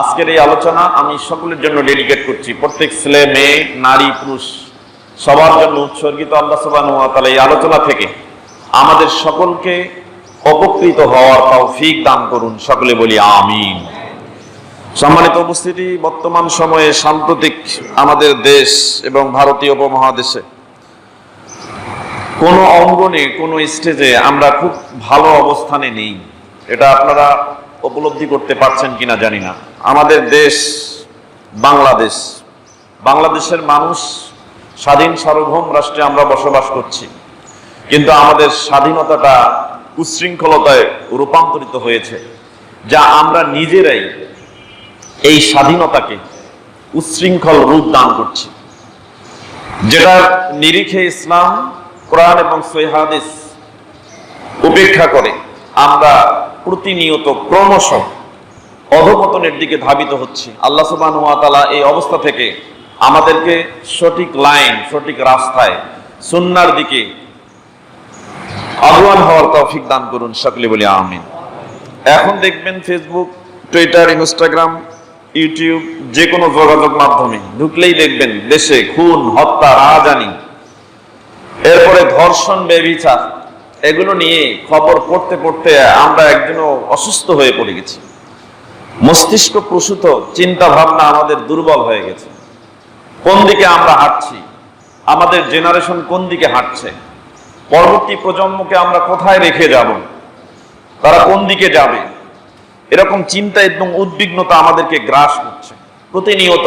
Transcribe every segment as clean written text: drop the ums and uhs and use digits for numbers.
আজকের এই আলোচনা আমি সকলের জন্য ডেডিকেট করছি, প্রত্যেক ছেলে মেয়ে নারী পুরুষ সবার জন্য উৎসর্গিত। আল্লাহ সুবহানাহু ওয়া তাআলা এই আলোচনা থেকে আমাদের সকলকে উপকৃত হওয়ার তৌফিক দান করুন, সকলে বলি আমিন। সম্মানিত উপস্থিতি, বর্তমান সময়ে সাম্প্রতিক আমাদের দেশ এবং ভারতীয় উপমহাদেশে কোনো অঙ্গনে কোনো স্টেজে আমরা খুব ভালো অবস্থানে নেই। এটা আপনারা উপলব্ধি করতে পারছেন কিনা জানি না। আমাদের দেশ বাংলাদেশের মানুষ স্বাধীন সার্বভৌম রাষ্ট্রে আমরা বসবাস করছি, কিন্তু আমাদের স্বাধীনতাটা উচ্ছৃঙ্খলতায় রূপান্তরিত হয়েছে, যা আমরা নিজেরাই এই স্বাধীনতাকে উচ্ছৃঙ্খল রূপ দান করছি, যেটার নিরিখে ইসলাম, কোরআন এবং সহিহ হাদিস উপেক্ষা করে আমরা প্রতিনিয়ত ক্রমশ অধঃপতনের দিকে ধাবিত হচ্ছি। আল্লাহ সুবহানাহু ওয়া তাআলা এই অবস্থা থেকে আমাদেরকে সঠিক লাইন, সঠিক রাস্তায়, সুন্নাহর দিকে আহ্বান হওয়ার তৌফিক দান করুন, সকলে বলি আমিন। এখন দেখবেন ফেসবুক, টুইটার, ইনস্টাগ্রাম, ইউটিউব, যে কোনো যোগাযোগ মাধ্যমে ঢুকলেই দেখবেন দেশে খুন, হত্যা, রাহাজানি, এরপরে ধর্ষণ, ব্যভিচার, এগুলো নিয়ে খবর পড়তে পড়তে আমরা একদিনও অসুস্থ হয়ে পড়ে গেছি। মস্তিষ্ক প্রসূত চিন্তা ভাবনা আমাদের দুর্বল হয়ে গেছে। কোন দিকে আমরা হাঁটছি, আমাদের জেনারেশন কোন দিকে হাঁটছে, পরবর্তী প্রজন্মকে আমরা কোথায় রেখে যাব, তারা কোন দিকে যাবে, এরকম চিন্তা এবং উদ্বিগ্নতা আমাদেরকে গ্রাস করছে। প্রতিনিয়ত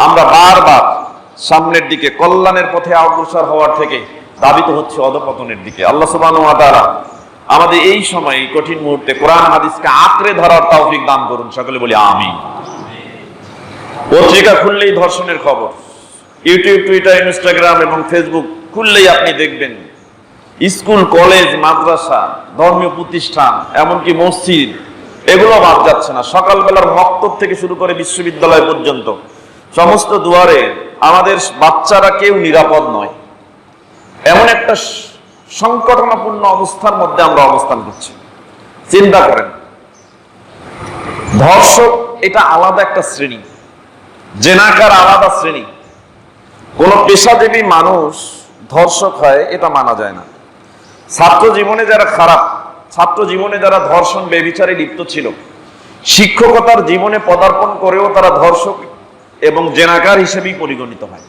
আমরা বারবার সামনের দিকে, কল্যাণের পথে অগ্রসর হওয়ার থেকে ধাবিত হচ্ছে অধঃপতনের দিকে। আল্লাহ সুবহানাহু ওয়া তাআলা আমাদের এই সময়, এই কঠিন মুহূর্তে কোরআন হাদিসকে আঁকড়ে ধরার তৌফিক দান করুন, সকলে বলি আমিন। পত্রিকা খুললেই ধর্ষণের খবর, ইউটিউব, টুইটার, ইনস্টাগ্রাম এবং ফেসবুক খুললেই আপনি দেখবেন স্কুল, কলেজ, মাদ্রাসা, ধর্মীয় প্রতিষ্ঠান, এমনকি মসজিদ, এগুলো বাদ যাচ্ছে না। সকালবেলার মক্তব থেকে শুরু করে বিশ্ববিদ্যালয় পর্যন্ত সমস্ত দুয়ারে আমাদের বাচ্চারা কেউ নিরাপদ নয়। এমন একটা সংকটনাপূর্ণ অবস্থার মধ্যে আমরা অবস্থান করছি। চিন্তা করেন, ধর্ষক এটা আলাদা একটা শ্রেণী, জেনাকার আলাদা শ্রেণী। কোন পেশাজীবী মানুষ ধর্ষক হয় এটা মানা যায় না। ছাত্র জীবনে যারা খারাপ, ছাত্র জীবনে যারা ধর্ষণ, ব্যভিচারে লিপ্ত ছিল, শিক্ষকতার জীবনে পদার্পণ করেও তারা ধর্ষক এবং জেনাকার হিসেবেই পরিগণিত হয়।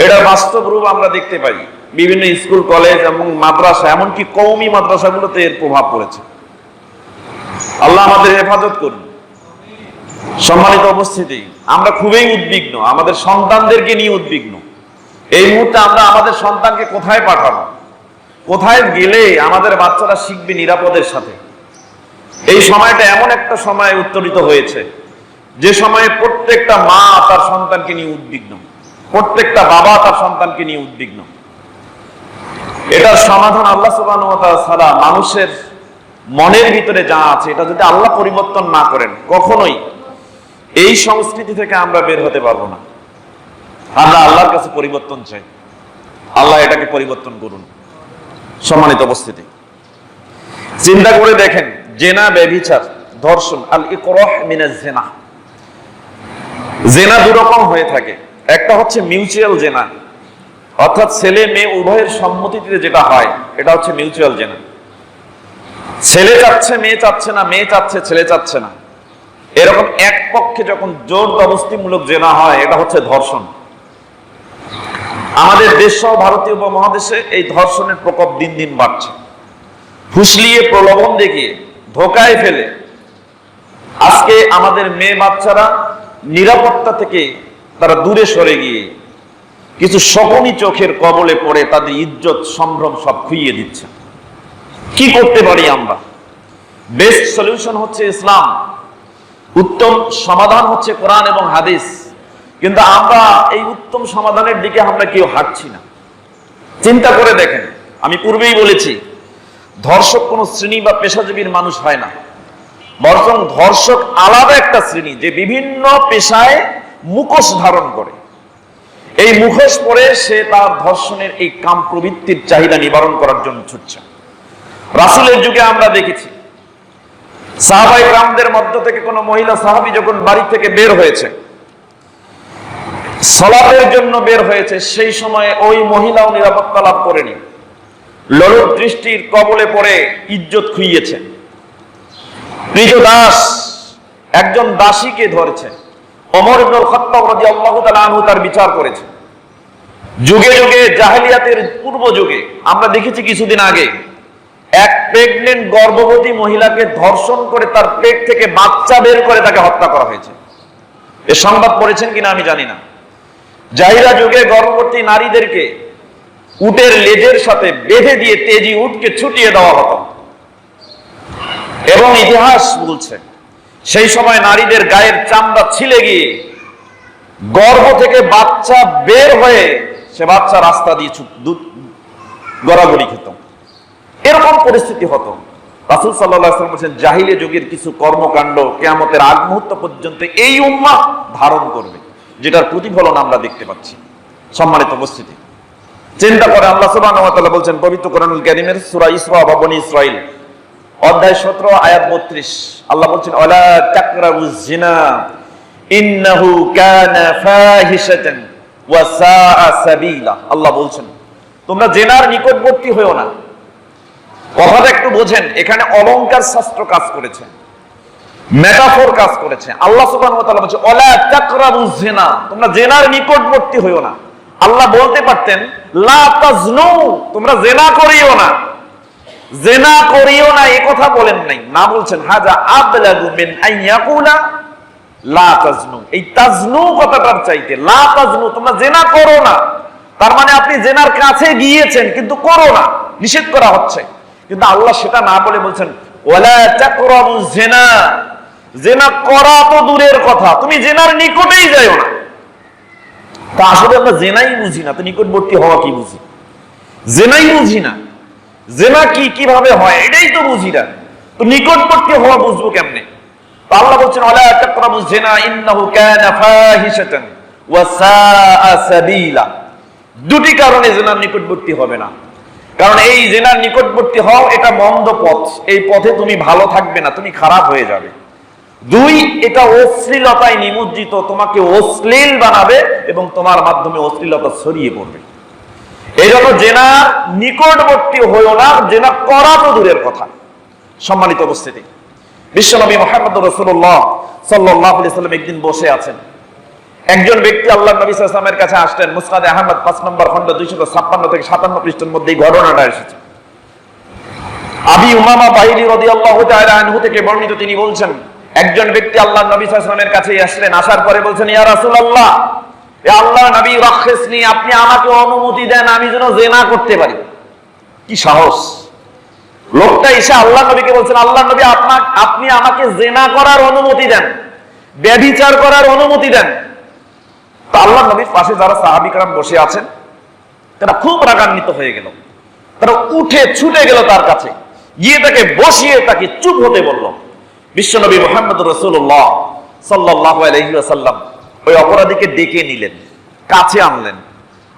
এটার বাস্তব রূপ আমরা দেখতে পাই বিভিন্ন স্কুল, কলেজ এবং মাদ্রাসা, এমনকি কওমি মাদ্রাসাগুলোতে এর প্রভাব পড়েছে। আল্লাহ আমাদের হেফাজত করুন। সম্মানিত উপস্থিতি, আমরা খুবই উদ্বিগ্ন, আমাদের সন্তানদেরকে নিয়ে উদ্বিগ্ন। এই মুহূর্তে আমরা আমাদের সন্তানকে কোথায় পাঠাবো, কোথায় গেলে আমাদের বাচ্চারা শিখবে নিরাপদের সাথে। এই সময়টা এমন একটা সময় উত্তরিত হয়েছে, যে সময়ে প্রত্যেকটা মা তার সন্তানকে নিয়ে উদ্বিগ্ন, প্রত্যেকটা বাবা তার সন্তানকে নিয়ে উদ্বিগ্ন। এটার সমাধান আল্লাহ সুবহানাহু ওয়া তাআলা ছাড়া, মানুষের মনের ভিতরে যা আছে, এটা যদি আল্লাহ পরিবর্তন না করেন, কখনোই এই সংস্কৃতি থেকে আমরা বের হতে পারবো না। আমরা আল্লাহর কাছে পরিবর্তন চাই, আল্লাহ এটাকে পরিবর্তন করুন। সম্মানিত উপস্থিতি, চিন্তা করে দেখেন, জেনা, ব্যভিচার, ধর্ষণ, আল ইকরাহ মিনাজ জিনা, জেনা দুরকম হয়ে থাকে। একটা হচ্ছে মিউচুয়াল জেনা, অর্থাৎ ছেলে মেয়ে উভয়ের সম্মতিতে যেটা হয়, এটা হচ্ছে মিউচুয়াল জেনা। ছেলে চাচ্ছে, মেয়ে চাচ্ছে না, মেয়ে চাচ্ছে, ছেলে চাচ্ছে না, এরকম এক পক্ষে যখন জোর জবরদস্তিমূলক জেনা হয়, এটা হচ্ছে ধর্ষণ। আমাদের দেশ সহ ভারতীয় উপমহাদেশে এই ধর্ষণের প্রকোপ দিন দিন বাড়ছে। ফুসলিয়ে, প্রলোভন দেখিয়ে, ধোকায় ফেলে আজকে আমাদের মেয়ে বাচ্চারা নিরাপত্তা থেকে তারা দূরে সরে গিয়ে কিছু শকুনি চোখের কবলে পড়ে তাদের ইজ্জত, সম্ভ্রম সব খুইয়ে দিচ্ছে। কি করতে পারি আমরা? বেস্ট সলিউশন হচ্ছে ইসলাম, উত্তম সমাধান হচ্ছে কোরআন এবং হাদিস, কিন্তু আমরা এই উত্তম সমাধানের দিকে আমরা কেউ হাঁটছি না। চিন্তা করে দেখেন, আমি পূর্বেই বলেছি, ধর্ষক কোনো শ্রেণী বা পেশাজীবীর মানুষ হয় না, বরং ধর্ষক আলাদা একটা শ্রেণী, যে বিভিন্ন পেশায় মুখোশ ধারণ করে। এই মুখোশ পরে সে তার ধর্ষণের এই কাম প্রবৃত্তির চাহিদা নিবারণ করার জন্য ছুটছে। রাসূলের যুগে আমরা দেখেছি সাহাবায়ে কেরামদের মধ্য থেকে কোন মহিলা সাহাবী যখন বাড়ি থেকে বের হয়েছে, সালাতের জন্য বের হয়েছে, সেই সময় ওই মহিলাও নিরাপত্তা লাভ করেনি, লোলুপ দৃষ্টির কবলে পড়ে ইজ্জত খুইয়েছে। দাস একজন দাসীকে ধরেছে, ওমর ইবনুল খাত্তাব রাদিয়াল্লাহু তাআলা আনহু তার বিচার করেছে। যুগে যুগে জাহেলিয়াতের পূর্ব যুগে আমরা দেখেছি কিছুদিন আগে এক প্রেগনেন্ট গর্ভবতী মহিলাকে ধর্ষণ করে তার পেট থেকে বাচ্চা বের করে তাকে হত্যা করা হয়েছে। এ সংবাদ পড়েছেন কিনা আমি জানি না। জাহিলিয়া যুগে গর্ভবতী নারীদেরকে উটের লেজের সাথে বেঁধে দিয়ে তেজি উটকে ছুটিয়ে দেওয়া হতো, এবং ইতিহাস বলছে সেই সময় নারীদের গায়ের চামড়া ছিলে গিয়ে গর্ভ থেকে বাচ্চা বের হয়ে সে বাচ্চা রাস্তা দিয়ে দুধ গড়াগড়ি খেত। এরকম পরিস্থিতি হতো। রাসূল সাল্লাল্লাহু আলাইহি ওয়াসাল্লাম বলেছেন জাহিলিয়া যুগের কিছু কর্মকাণ্ড কিয়ামতের আগ মুহূর্ত পর্যন্ত এই উম্মাহ ধারণ করবে, যেটার প্রতিফলন আমরা দেখতে পাচ্ছি। সম্মানিত উপস্থিতি, চিন্তা করে আল্লাহ সুবহানাহু ওয়া তাআলা বলছেন পবিত্র কোরআনুল কারীমের সূরা ইসরা বা বনী ইসরাঈল অধ্যায় 17 আয়াত 32, আল্লাহ বলছেন ওয়ালা তাকরাবুজ জিনা ইন্নাহু কানা ফাহিশাতান ওয়া সাআ সাবিলা। আল্লাহ বলছেন তোমরা জিনার নিকটবর্তী হয়ো না। কথাটা একটু বোঝেন, এখানে অলংকার শাস্ত্র কাজ করেছে, মেটাফোর কাজ করেছে। আল্লাহ সুবহানাহু ওয়া তাআলা বলছে ওয়ালা তাকরাবুজ জিনা, তোমরা জিনার নিকটবর্তী হয়ো না। আল্লাহ বলতে পারতেন লা তাজনু, তোমরা জিনা করিও না, জিনা করিও না, এই কথা বলেন নাই, না বলছেন হাজা আবলাগু মিন আন ইয়াকুলা লা তাজনু। এই তাজনু কথাটার চাইতে লা তাজনু, তোমরা জিনা করো না, তার মানে আপনি জিনার কাছে গিয়েছেন কিন্তু করো না, নিষেধ করা হচ্ছে। কিন্তু আল্লাহ সেটা না বলে বলছেন ওয়ালা তাকরাবুজ জিনা, জিনা করা তো দূরের কথা, তুমি জিনার নিকটেই যাও না। তা আসলে আমরা জিনাই বুঝি না, তো নিকটবর্তী হওয়া কি বুঝি? জিনাই বুঝি না, জিনা কি কিভাবে হয় এটাই তো বুঝি না, তো নিকটবর্তী হওয়া বুঝবো কেমনে? তো আল্লাহ বলছেন ওয়ালা তাকরাবুজ জিনা ইন্নাহু কানা ফাহিশাতান ওয়া সাআ সাবিলা। দুটি কারণে জিনার নিকটবর্তী হবে না। কারণ এই জিনার নিকটবর্তী হও এটা মন্দ পথ, এই পথে তুমি ভালো থাকবে না, তুমি খারাপ হয়ে যাবে। দুই, এটা অশ্লীলতায় নিমজ্জিত, তোমাকে অশ্লীল বানাবে এবং তোমার মাধ্যমে অশ্লীলতা ছড়িয়ে পড়বে। এই জন্য জিনার নিকটবর্তী হইও না, জিনা করা তো দূরের কথা। সম্মানিত উপস্থিতি, বিশ্বনবী মুহাম্মদ রাসূলুল্লাহ সাল্লাল্লাহু আলাইহি ওয়াসাল্লাম একদিন বসে আছেন। একজন ব্যক্তি আল্লাহর নবী সাল্লাল্লাহু আলাইহি ওয়াসাল্লামের কাছে আসলেন। মুসনাদে আহমদ 5 নম্বর খণ্ড 256 থেকে 57 পৃষ্ঠার মধ্যে এই ঘটনাটা এসেছে। আবি উমামা বাহিলী রাদিয়াল্লাহু তাআলা আনহু থেকে বর্ণিত, তিনি বলছেন একজন ব্যক্তি আল্লাহর নবী সাল্লাল্লাহু আলাইহি ওয়াসাল্লামের কাছে আসলেন। আসার পরে বলছেন ইয়া রাসূলুল্লাহ, এ আল্লাহর নবী রাখিসনি, আপনি আমাকে অনুমতি দেন আমি যেন জিনা করতে পারি। কি সাহস! লোকটা এসে আল্লাহর নবীকে বলছেন আল্লাহর নবী আপনি আমাকে জিনা করার অনুমতি দেন, ব্যভিচার করার অনুমতি দেন। তো আল্লাহর নবীর পাশে যারা সাহাবী کرام বসে আছেন তারা খুব রাগান্বিত হয়ে গেল। তারা উঠে ছুটে গেল তার কাছে, গিয়ে তাকে বসিয়ে তাকে চুপ হতে বলল। বিশ্বনবী মুহাম্মদ রাসূলুল্লাহ সাল্লাল্লাহু আলাইহি ওয়াসাল্লাম ওই অপরাধীকে ডেকে নিলেন, কাছে আনলেন।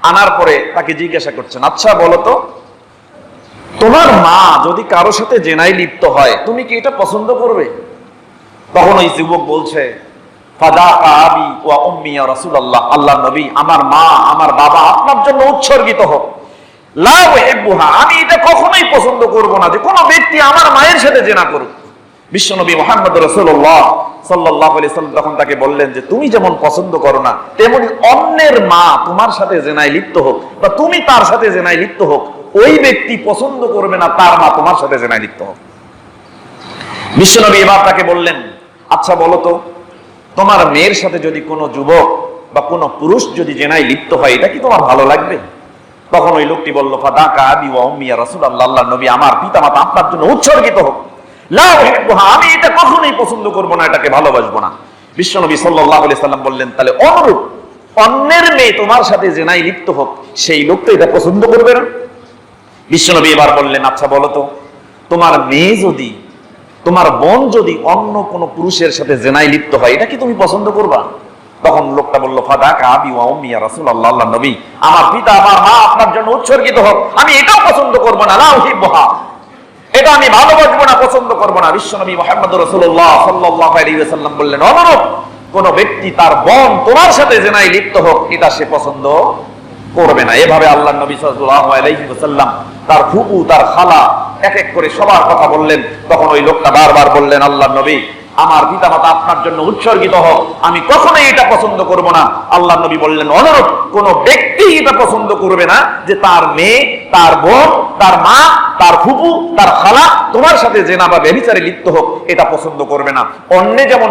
আনার পরে তাকে জিজ্ঞাসা করছেন আচ্ছা বলো তো, তোমার মা যদি কারো সাথে জেনায় লিপ্ত হয় তুমি কি এটা পছন্দ করবে? তখন ওই যুবক বলছে ফাদাকা আবি ওয়া উম্মি ইয়া রাসূলুল্লাহ, আল্লাহর নবী আমার মা আমার বাবা আপনার জন্য উৎসর্গিত হোক। লা উহিব্বুহা, আমি এটা কখনোই পছন্দ করব না যে কোনো ব্যক্তি আমার মায়ের সাথে জিনা করুক। বিশ্বনবী মুহাম্মদ রাসূলুল্লাহ সাল্লাল্লাহু আলাইহি ওয়াসাল্লাম তখন তাকে বললেন যে তুমি যেমন পছন্দ করো না তেমনি অন্যের মা তোমার সাথে জিনায় লিপ্ত হোক বা তুমি তার সাথে জিনায় লিপ্ত হোক, ওই ব্যক্তি পছন্দ করবে না তার মা তোমার সাথে জিনায় লিপ্ত হোক। বিশ্বনবী এবার তাকে বললেন আচ্ছা বলো তো, তোমার মেয়ের সাথে যদি কোনো যুবক বা কোনো পুরুষ যদি জিনায় লিপ্ত হয় এটা কি তোমার ভালো লাগবে? তখন ওই লোকটি বলল ফাদাকা আবি ওয়া উম্মি ইয়া রাসূলুল্লাহ, আল্লাহর নবী আমার পিতামাতা আপনার জন্য উৎসর্গিত হোক। লা উহিব্বুহা, আমি এটা কখনোই পছন্দ করব না, এটাকে ভালোবাসবো না। বিশ্বনবী সাল্লাল্লাহু আলাইহি সাল্লাম বললেন তাহলে অনুরূপ অন্যের মেয়ে তোমার সাথে জিনায় লিপ্ত হোক, সেই লোক তো এটা পছন্দ করবে না। বিশ্বনবী এবার বললেন আচ্ছা বলো তো, তোমার মেয়ে যদি তোমার বোন যদি অন্য কোনো পুরুষের সাথে জিনায় লিপ্ত হয় এটা কি তুমি পছন্দ করবা? তখন লোকটা বলল ফাদাকা আবি ওয়া উম্মি ইয়া রাসূলুল্লাহ, আল্লাহর নবী আমার পিতা আমার মা আপনার জন্য উৎসর্গিত হোক, আমি এটাও পছন্দ করব না। লা উহিব্বুহা, এটা আমি ভালোবাসবো না, পছন্দ করবো না। বিশ্বনবী মুহাম্মদ রাসূলুল্লাহ সাল্লাল্লাহু আলাইহি ওয়াসাল্লাম বললেন, অনুরূপ কোন ব্যক্তি তার বোন তোমার সাথে জেনায় লিপ্ত হোক, এটা সে পছন্দ করবে না। এভাবে আল্লাহর নবী সাল্লাল্লাহু আলাইহি ওয়াসাল্লাম তার ফুপু, তার খালা, এক এক করে সবার কথা বললেন। তখন ওই লোকটা বারবার বললেন, আল্লাহর নবী, আমার পিতামাতা আপনার জন্য উৎসর্গিত হোক, আমি কখনোই এটা পছন্দ করব না। আল্লাহর নবী বললেন, অনুরূপ কোন ব্যক্তি এটা পছন্দ করবে না যে তার মেয়ে, তার বোন, তার মা, তার ফুপু, তার খালা তোমার সাথে জেনা বা ব্যভিচারে লিপ্ত হোক, এটা পছন্দ করবে না। অন্য যেমন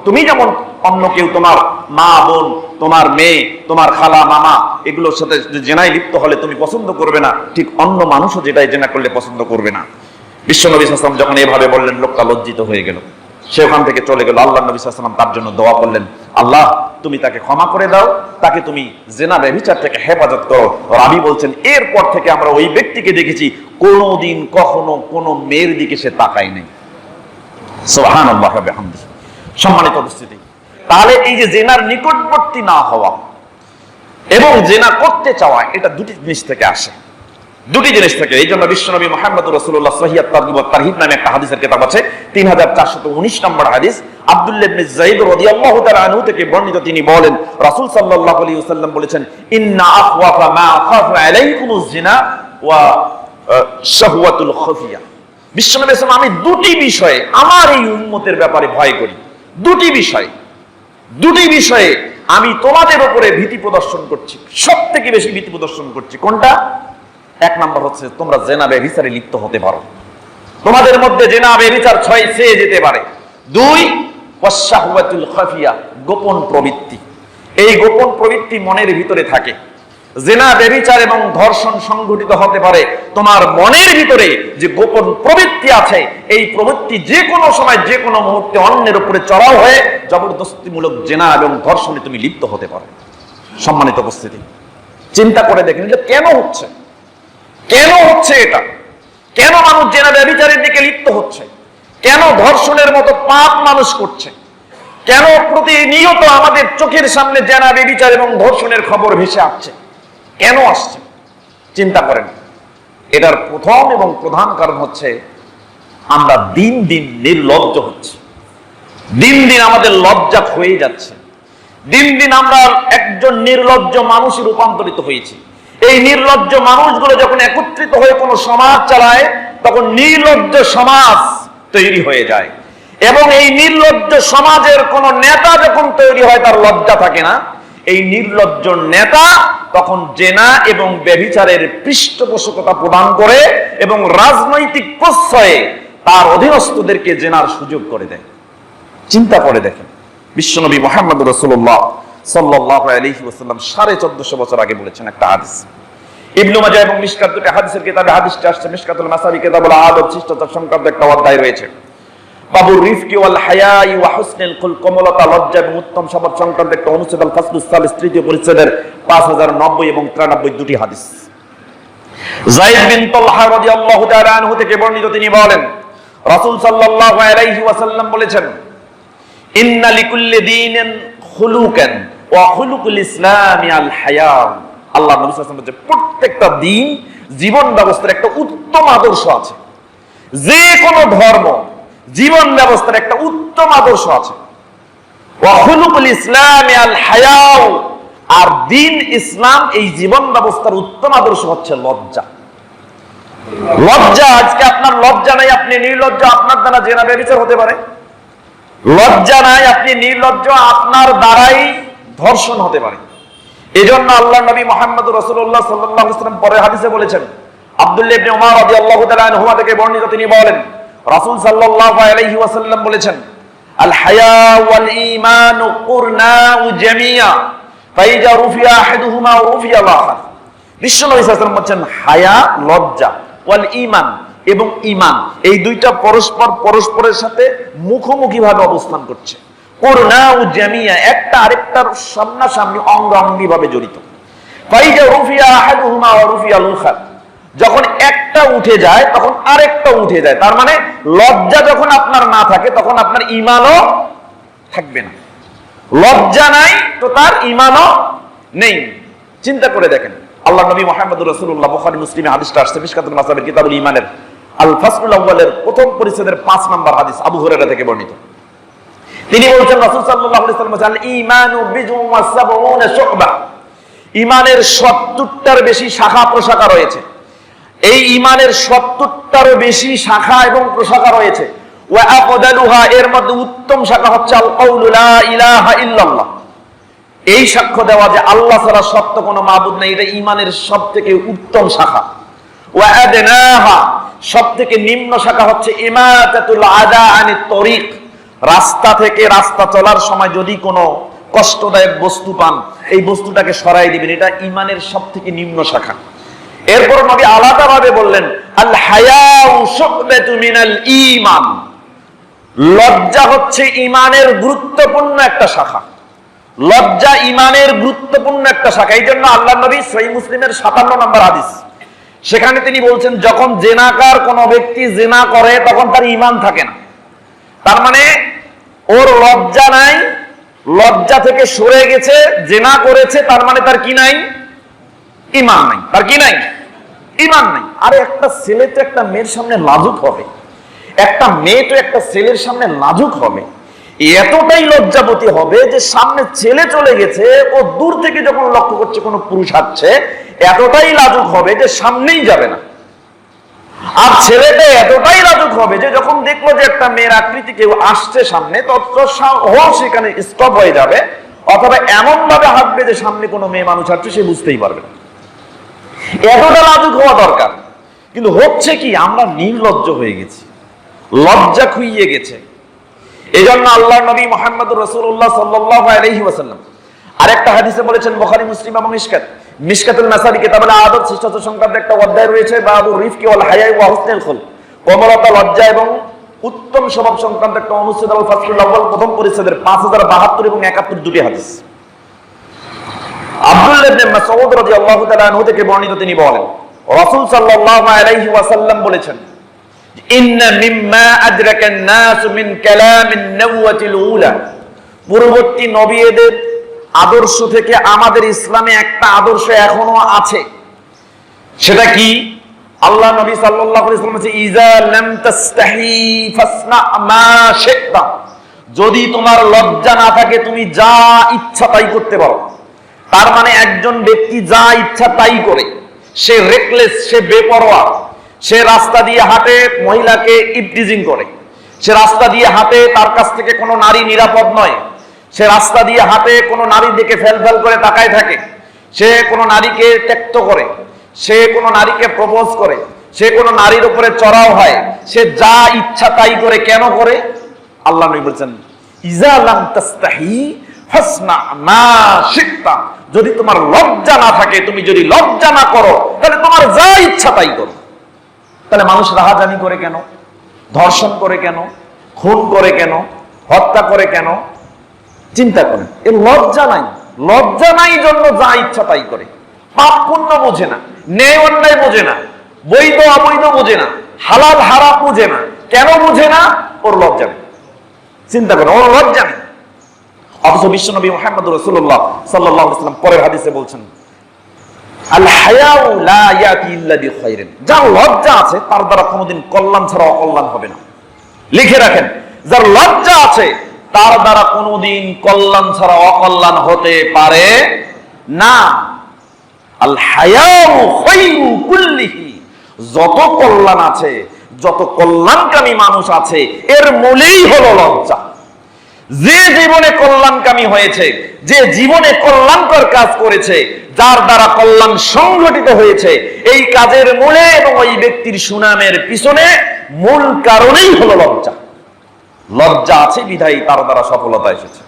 তুমি যেমন অন্য কেউ তোমার মা, বোন, তোমার মেয়ে, তোমার খালা, মামা এগুলোর সাথে জেনায় লিপ্ত হলে তুমি পছন্দ করবে না, ঠিক অন্য মানুষও যেটাই জেনা করলে পছন্দ করবে না। বিশ্বনবী সাল্লাল্লাহু আলাইহি ওয়াসাল্লাম যখন এভাবে বললেন, লোকটা লজ্জিত হয়ে গেল, সে ওখান থেকে চলে গেল। আল্লাহ নবী সাল্লাল্লাহু আলাইহি ওয়াসাল্লাম তার জন্য দোয়া করলেন, আল্লাহ তুমি তাকে ক্ষমা করে দাও, তাকে তুমি জিনা ব্যভিচার থেকে হেফাজত করো। রাবী বলছেন, এরপর থেকে আমরা ওই ব্যক্তিকে দেখেছি কোনোদিন কখনো কোনো মেয়ের দিকে সে তাকায় নাই। সুবহানাল্লাহ ওয়া বিহামদিহি। সম্মানিত উপস্থিতি, তাহলে এই যে জিনার নিকটবর্তী না হওয়া এবং জিনা করতে চাওয়া, এটা দুটি জিনিস থেকে আসে, দুটি জিনিস থেকে। এই জন্য বিশ্বনবী মুহাম্মদ রাসূলুল্লাহ সহিহ তারগিব ওয়াত তারহিব নামে একটা হাদিসের কিতাব আছে, 3419 নম্বর হাদিস, আব্দুল্লাহ ইবনে যায়েদ রাদিয়াল্লাহু তাআলা আনহু থেকে বর্ণিত। তিনি বলেন, রাসূল সাল্লাল্লাহু আলাইহি ওয়াসাল্লাম বলেছেন, ইন্না আখওয়াফা মা আখাফু আলাইকুমুজ জিনা ওয়া শাহওয়াতুল খাফিয়া। বিশ্বনবী বলেছেন, আমি দুটি বিষয়ে আমার এই উম্মতের ব্যাপারে ভয় করি। দুটি বিষয়ে আমি তোমাদের উপরে ভীতি প্রদর্শন করছি, সবথেকে বেশি ভীতি প্রদর্শন করছি। কোনটা? এক নম্বর হচ্ছে, তোমরা জেনা ব্যভিচারে লিপ্ত হতে পারো, তোমাদের মধ্যে জেনা ব্যভিচার ছয়ে যেতে পারে। দুই, ওয়াশশাহওয়াতুল খাফিয়া, গোপন প্রবৃত্তি। এই গোপন প্রবৃত্তি মনের ভিতরে থাকে। জেনা ব্যভিচার এবং ধর্ষণ সংঘটিত হতে পারে তোমার মনের ভিতরে যে গোপন প্রবৃত্তি আছে। এই প্রবৃত্তি যে কোনো সময়, যে কোনো মুহূর্তে অন্যের উপরে চড়াও হয়ে জবরদস্তিমূলক জেনা এবং ধর্ষণে তুমি লিপ্ত হতে পারো। সম্মানিত উপস্থিতি, চিন্তা করে দেখেন যে কেন হচ্ছে এটা? কেন মানুষ জেনা ব্যভিচারের দিকে লিপ্ত হচ্ছে? কেন ধর্ষণের মতো পাপ মানুষ করছে? কেন প্রতিনিয়ত আমাদের চোখের সামনে জেনা ব্যভিচার এবং ধর্ষণের খবর ভেসে আসছে? কেন আসছে? চিন্তা করেন। এটার প্রথম এবং প্রধান কারণ হচ্ছে, আমরা দিন দিন নির্লজ্জ হচ্ছি, দিন দিন আমাদের লজ্জা হয়ে যাচ্ছে, দিন দিন আমরা একজন নির্লজ্জ মানুষে রূপান্তরিত হয়েছি। এই নির্লজ্জ মানুষগুলো যখন একত্রিত হয়ে কোনো সমাজ চালায়, তখন নির্লজ্জ সমাজ তৈরি হয়ে যায়। এবং এই নির্লজ্জ সমাজের কোন নেতা যখন তৈরি হয়, তার লজ্জা থাকে না। এই নির্লজ্জ নেতা তখন জেনা এবং ব্যভিচারের পৃষ্ঠপোষকতা প্রদান করে এবং রাজনৈতিক প্রশ্রয়ে তার অধীনস্থদেরকে জেনার সুযোগ করে দেয়। চিন্তা করে দেখেন, বিশ্বনবী মুহাম্মদ রাসূলুল্লাহ সাল্লাল্লাহু আলাইহি ওয়াসাল্লাম 1450 বছর আগে বলেছেন একটা হাদিস। ইবনে মাজাহ এবং মিশকাত দুটি হাদিসের কিতাবে হাদিসটি আসছে। মিশকাতুল মাসাবি কিতাবুল আদব শিষ্টাচার সংক্রান্ত একটা অধ্যায় রয়েছে। বাবুর রিফকি ওয়াল হায়াই ওয়া হুসনিল খুলক, কোমলতা, লজ্জা এবং উত্তম স্বভাব সংক্রান্ত একটা অনুচ্ছেদ, আল ফাসলুস সালিস, তৃতীয় পরিচ্ছেদের 5090 এবং 93 দুটি হাদিস। যায়েদ বিন তালহা রাদিয়াল্লাহু তাআলা আনহু থেকে বর্ণিত, তিনি বলেন, রাসূল সাল্লাল্লাহু আলাইহি ওয়াসাল্লাম বলেছেন, ইন্না লিকুল্লি দীনিন খুলুকান ওয়া খুলুকুল ইসলামি আল হায়া। আল্লাহ নবী সাল্লাল্লাহু আলাইহি ওয়াসাল্লাম বলেছেন, প্রত্যেকটা দিন, জীবন ব্যবস্থার একটা উত্তম আদর্শ আছে। যে কোনো ধর্ম, জীবন ব্যবস্থার একটা উত্তম আদর্শ আছে। ওয়া খুলুকুল ইসলামি আল হায়া, আর দিন ইসলাম, এই জীবন ব্যবস্থার উত্তম আদর্শ হচ্ছে লজ্জা। লজ্জা, আজকে আপনার লজ্জা নাই, আপনি নির্লজ্জ, আপনার দ্বারা জেনা ব্যভিচার হতে পারে। লজ্জা নাই, আপনি নির্লজ্জ, আপনার দ্বারাই ধর্ষণ হতে পারে। এজন্য আল্লাহ নবী মুহাম্মদ রাসূলুল্লাহ সাল্লাল্লাহু আলাইহি ওয়াসাল্লাম পরের হাদিসে বলেছেন, আব্দুল্লাহ ইবনে উমর রাদিয়াল্লাহু তাআলা আনহু থেকে বর্ণিত, তিনি বলেন, রাসূল সাল্লাল্লাহু আলাইহি ওয়াসাল্লাম বলেছেন, আল হায়া ওয়াল ঈমান কুরনাউ জামিয়া ফাইজা রুফিয়া আহাদুহুমা রুফিয়া আল-আখার। বিশ্বনবী সাল্লাল্লাহু আলাইহি ওয়াসাল্লাম বলেন, হায়া, লজ্জা, ওয়াল ঈমান, এবং ঈমান, এই দুইটা পরস্পরের সাথে মুখোমুখি ভাবে অবস্থান করছে। কুরনাউ জামিয়া, একটা আরেকটার সামনাসামনি অঙ্গাঙ্গি ভাবে জড়িত। ফাইজা রুফিয়া আহাদুহুমা ওয়া রুফিয়া আল-আখার, যখন একটা উঠে যায় তখন আরেকটা উঠে যায়। তার মানে লজ্জা যখন আপনার না থাকে, তখন আপনার ঈমানও থাকবে না। লজ্জা নাই তো তার ঈমানও নেই। চিন্তা করে দেখেন, আল্লাহ নবী মুহাম্মদ রাসূলুল্লাহ, বুখারী মুসলিমে হাদিসটা আসছে, মিশকাতুল মাসাবির কিতাবুল ঈমানের আল ফাসলুল আউয়ালের প্রথম পরিচ্ছেদের ৫ নম্বর হাদিস আবু হুরায়রা থেকে বর্ণিত। তিনি বলছেন রাসূল সাল্লাল্লাহু আলাইহি ওয়াসাল্লাম বলেছেন, ঈমানু বিজুম ওয়া সাবউনা শুবা, ঈমানের ৭০টার বেশি শাখা প্রশাখা রয়েছে। এই ঈমানের ৭০টারও বেশি শাখা এবং প্রশাখা রয়েছে। ওয়া আফদালুহা, এর মধ্যে উত্তম শাখা হচ্ছে আল কাউলু লা ইলাহা ইল্লাল্লাহ, এই সাক্ষ্য দেওয়া যে আল্লাহ ছাড়া সত্য কোনো মাবুদ নেই, এটা ঈমানের সবথেকে উত্তম শাখা। ওয়া আদনাহা, সবথেকে নিম্ন শাখা হচ্ছে ইমাতাতুল আদা আনিত তরিক, রাস্তা থেকে রাস্তা চলার সময় যদি কোনো কষ্টদায়ক বস্তু পান, এই বস্তুটাকে সরাই দিবেন, এটা ঈমানের সবথেকে নিম্ন শাখা। এরপর নবী আলাদাভাবে বললেন, আল হায়াউ শুববাতু মিনাল ঈমান, লজ্জা হচ্ছে ঈমানের গুরুত্বপূর্ণ একটা শাখা। লজ্জা ঈমানের গুরুত্বপূর্ণ একটা শাখা। এই জন্য আল্লাহর নবী সহিহ মুসলিমের ৫৭ নম্বর হাদিস, সেখানে তিনি বলছেন, যখন জেনাকার কোন ব্যক্তি জেনা করে তখন তার ঈমান থাকে না। তার মানে ওর লজ্জা নাই, লজ্জা থেকে সরে গেছে, জেনা করেছে, তার মানে তার কি নাই? ঈমান নাই। তার কি নাই? ঈমান নাই। আরে একটা ছেলে তো একটা মেয়ের সামনে লাজুক হবে, একটা মেয়ে তো একটা ছেলের সামনে লাজুক হবে, এতটাই লজ্জাবতী হবে যে সামনে ছেলে চলে গেছে, ও দূর থেকে যখন লক্ষ্য করছে কোনো পুরুষ আসছে, এতটাই লাজুক হবে যে সামনেই যাবে না। আর ছেলেটা এতটাই লাজুক হবে যে যখন দেখলো যে একটা মেয়ের আকৃতি কেউ আসছে সামনে, তৎক্ষণাৎ সেখানে স্টপ হয়ে যাবে, অথবা এমন ভাবে হাঁটবে যে সামনে কোনো মেয়ে মানুষ আসছে সে বুঝতেই পারবে না। এতটা লাজুক হওয়া দরকার। কিন্তু হচ্ছে কি, আমরা নির্লজ্জ হয়ে গেছি, লজ্জা খুইয়ে গেছে। এই জন্য আল্লাহ নবী মুহাম্মদুর রাসূলুল্লাহ সাল্লাল্লাহু আলাইহি ওয়াসাল্লাম আরেকটা হাদিসে বলেছেন, বুখারী মুসলিম এবং মিশকাতুল মাসাবি কিতাবুল আদব শিষ্টাচার সংক্রান্ত একটা অধ্যায় রয়েছে, বাবু রিফকি ওয়াল হায়া ওয়া হুসনুল খুলক, কোমলতা, লজ্জা এবং উত্তম স্বভাব সংক্রান্ত একটা অনুচ্ছেদ আল ফাসলুল আউয়াল প্রথম পরিচ্ছেদের ৫০৭২ এবং ৭১ দুটি হাদিস। আব্দুল্লাহ ইবনে মাসউদ রাদিয়াল্লাহু তাআলা আনহু থেকে বর্ণিত, তিনি বলেন, রাসূল সাল্লাল্লাহু আলাইহি ওয়াসাল্লাম বলেছেন, ইন্না মিম্মা আদরাকান নাস মিন কালামিন নবওয়াতিল উলা, পূর্ববর্তী নবীদের আদর্শ থেকে আমাদের ইসলামে একটা আদর্শ এখনো আছে। সেটা কি? আল্লাহ নবী সাল্লাল্লাহু আলাইহি ওয়াসাল্লাম বলেছেন, ইজা লাম তাস্তাহি ফাসনা মা শি'তা, যদি তোমার লজ্জা না থাকে তুমি যা ইচ্ছা তাই করতে পারো। তার মানে একজন ব্যক্তি যা ইচ্ছা তাই করে, সে রেকলেস, সে বেপরোয়া, সে রাস্তা দিয়ে হাঁটে, মহিলাকে ইভটিজিং করে, সে রাস্তা দিয়ে হাঁটে, তার কাছ থেকে কোনো নারী নিরাপদ নয়, সে রাস্তা দিয়ে হাঁটে, কোনো নারীর দিকে ফেল ফেল করে তাকায় থাকে, সে কোনো নারীকে ত্যক্ত করে, সে কোনো নারীকে প্রপোজ করে, সে কোনো নারীর উপরে চড়াও হয়, সে যা ইচ্ছা তাই করে। কেন করে? আল্লাহ নবী বলেছেন, ইজা লাম তাস্তাহি ফাসনা মা শি'তা, যদি তোমার লজ্জা না থাকে, তুমি যদি লজ্জা না করো, তাহলে তোমার যা ইচ্ছা তাই করো। তাহলে মানুষ রাহাজানি করে কেন? ধর্ষণ করে কেন? খুন করে কেন? হত্যা করে কেন? চিন্তা করেন। এর লজ্জা নাই, লজ্জা নাই জন্য যা ইচ্ছা তাই করে। পাপ পুণ্য বোঝে না, ন্যায় অন্যায় বোঝে না, বৈধ অবৈধ বোঝে না, হালাল হারাম বোঝে না। কেন বোঝে না? ওর লজ্জা নেই। চিন্তা করেন, ওর লজ্জা নেই। অথচ বিশ্বনবী মুহাম্মদ রাসূলুল্লাহ সাল্লাল্লাহু আলাইহি ওয়াসাল্লাম পরের হাদিসে বলছেন, আল হায়াউ লা ইয়াতি ইল্লা বিখাইরিন, যার লজ্জা আছে তার দ্বারা কোনোদিন কল্যাণ ছাড়া অকল্যাণ হবে না। লিখে রাখেন, যার লজ্জা আছে তার দ্বারা কোনোদিন কল্যাণ ছাড়া অকল্যাণ হতে পারে না। আল হায়াউ খায়রু কুল্লিহি, যত কল্যাণ আছে, যত কল্যাণকামী মানুষ আছে, এর মূলেই হলো লজ্জা। যে জীবনে কল্যাণকামী হয়েছে, যে জীবনে কল্যাণকর কাজ করেছে, যার দ্বারা কল্যাণ সংঘটিত হয়েছে, এই কাজের মূলে এবং ওই ব্যক্তির সুনামের পিছনে মূল কারণেই হলো লজ্জা। লজ্জা আছে বিধায়ী তার দ্বারা সফলতা এসেছে।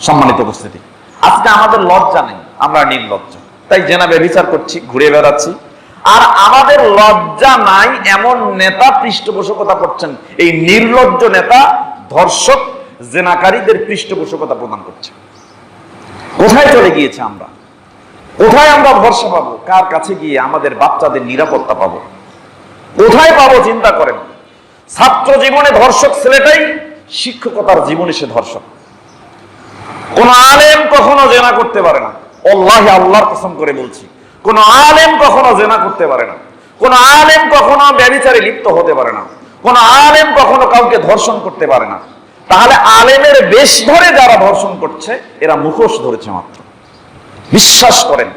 সম্মানিত উপস্থিতি, আজকে আমাদের লজ্জা নেই, আমরা নির্লজ্জ, তাই জেনা ব্যভিচার করছি, ঘুরে বেড়াচ্ছি। আর আমাদের লজ্জা নাই এমন নেতা পৃষ্ঠপোষকতা করছেন, এই নির্লজ্জ নেতা ধর্ষক জেনাকারীদের পৃষ্ঠপোষকতা প্রদান করছে। কোথায় চলে গিয়েছে আমরা? কোথায় আমরা ভরসা পাবো? কার কাছে গিয়ে আমাদের বাচ্চাদের নিরাপত্তা পাবো? কোথায় পাবো? চিন্তা করেন। ছাত্র জীবনে ধর্ষক ছেলেটাই শিক্ষকতার জীবনে সে ধর্ষক। কোন আলেম কখনো জেনা করতে পারে না, আল্লাহর কসম করে বলছি, কোন আলেম কখনো জেনা করতে পারে না। কোন আলেম কখনো ব্যভিচারে লিপ্ত হতে পারে না, কোন আলেম কখনো কাউকে ধর্ষণ করতে পারে না। তাহলে আলেমের বেশ ধরে যারা ধর্ষণ করছে এরা মুখোশ ধরেছে মাত্র। বিশ্বাস করেন,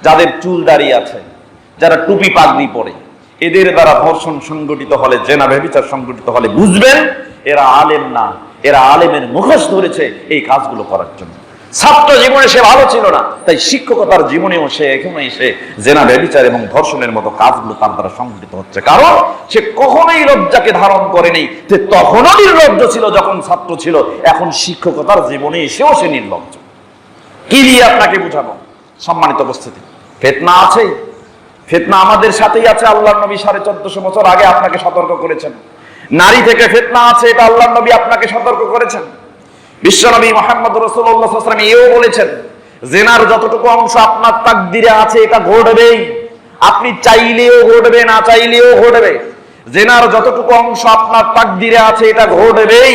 যাদের চুল দাড়ি আছে, যারা টুপি পাগড়ি পরে, এদের দ্বারা ধর্ষণ সংগঠিত হলে, জেনা ব্যভিচার সংগঠিত হলে বুঝবেন এরা আলেম না, এরা আলেমের মুখোশ ধরেছে এই কাজগুলো করার জন্য। ছাত্র জীবনে সে ভালো ছিল না, তাই শিক্ষকতার জীবনেও সে এখনো এসে জেনা ব্যভিচার এবং ধর্ষণের মতো কাজগুলো তার দ্বারা সংগঠিত হচ্ছে। কারণ সে কখনোই লজ্জাকে ধারণ করেনি। সে তখনও নির্লজ্জ ছিল যখন ছাত্র ছিল, এখন শিক্ষকতার জীবনে এসেও সে নির্লজ্জ। কি দিয়ে আপনাকে বুঝাবো? সম্মানিত উপস্থিতি, ফিতনা আছে, ফিতনা আমাদের সাথেই আছে। আল্লাহর নবী 1450 বছর আগে আপনাকে সতর্ক করেছেন। নারী থেকে ফিতনা আছে, এটা আল্লাহর নবী আপনাকে সতর্ক করেছেন। বিশ্বনবী মুহাম্মদ রাসূলুল্লাহ সাল্লাল্লাহু আলাইহি ওয়াসাল্লাম এও বলেছেন, জিনার যতটুকু অংশ আপনার তাকদীরে আছে এটা ঘটবেই, আপনি চাইলেও ঘটবে, না চাইলেও ঘটবে। জিনার যতটুকু অংশ আপনার তাকদীরে আছে এটা ঘটবেই,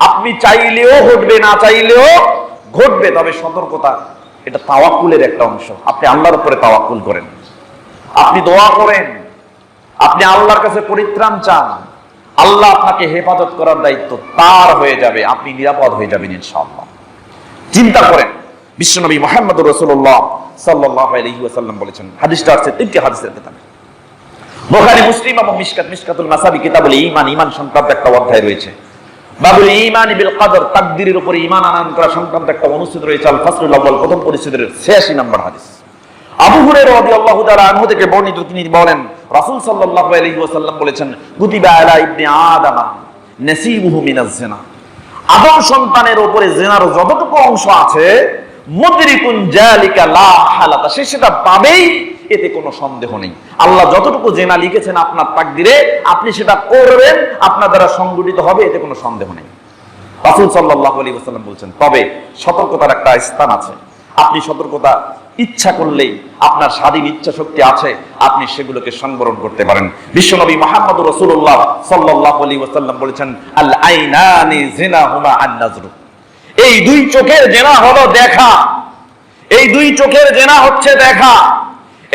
আপনি চাইলেও ঘটবে, না চাইলেও ঘটবে। তবে সতর্কতা, এটা তাওয়াক্কুলের একটা অংশ। আপনি আল্লাহর উপরে তাওয়াক্কুল করেন, আপনি দোয়া করেন, আপনি আল্লাহর কাছে পরিত্রাণ চান, আল্লাহ আপনাকে হেফাজত করার দায়িত্ব তার হয়ে যাবে, আপনি নিরাপদ হয়ে যাবেন ইনশাআল্লাহ। চিন্তা করেন, বিশ্বনবী মুহাম্মদুর রাসূলুল্লাহ সাল্লাল্লাহু আলাইহি ওয়াসাল্লাম বলেছেন, হাদিসটা আছে তিনটি হাদিসের কিতাবে, বুখারী, মুসলিম এবং মিশকাতুল মাসাবি কিতাবুল ঈমান, ঈমান সংক্রান্ত একটা অধ্যায় রয়েছে। বাবুল ঈমান বিল কদর, তাকদীরের উপরে ঈমান আনয়ন করা সংক্রান্ত একটা অনুচ্ছেদ রয়েছে। আল ফাসলুল আউয়াল, প্রথম পরিচ্ছেদের 86 নম্বর হাদিস। আবু হুরায়রা রাদিয়াল্লাহু তাআলা আনহু থেকে বর্ণিত, তিনি বলেন রাসূল সাল্লাল্লাহু আলাইহি ওয়াসাল্লাম বলেছেন, কুতিবা আলা ইবনি আদম নাসিবুহু মিনাজ জিনা, আদম সন্তানের উপরে জিনার যতটুকু অংশ আছে, মুদরিকুন জালিকা লা হালাতা, সে সেটা পাবেই, এতে কোনো সন্দেহ নেই। আল্লাহ যতটুকু জিনা লিখেছেন আপনার তাকদীরে, আপনি সেটা করবেন, আপনার দ্বারা সংগঠিত হবে, এতে কোনো সন্দেহ নেই। রাসূল সাল্লাল্লাহু আলাইহি ওয়াসাল্লাম বলেছেন, তবে সতর্কতার একটা স্থান আছে। আপনি সতর্কতা ইচ্ছা করলেই, আপনার স্বাধীন ইচ্ছা শক্তি আছে, আপনি সেগুলোকে সংবরণ করতে পারেন। বিশ্বনবী মুহাম্মদুর রাসূলুল্লাহ সাল্লাল্লাহু আলাইহি ওয়াসাল্লাম বলেছেন, আল আইনানি জিনাহুমা আন-নাজরু, এই দুই চোখের জিনা হলো দেখা, এই দুই চোখের জিনা হচ্ছে দেখা।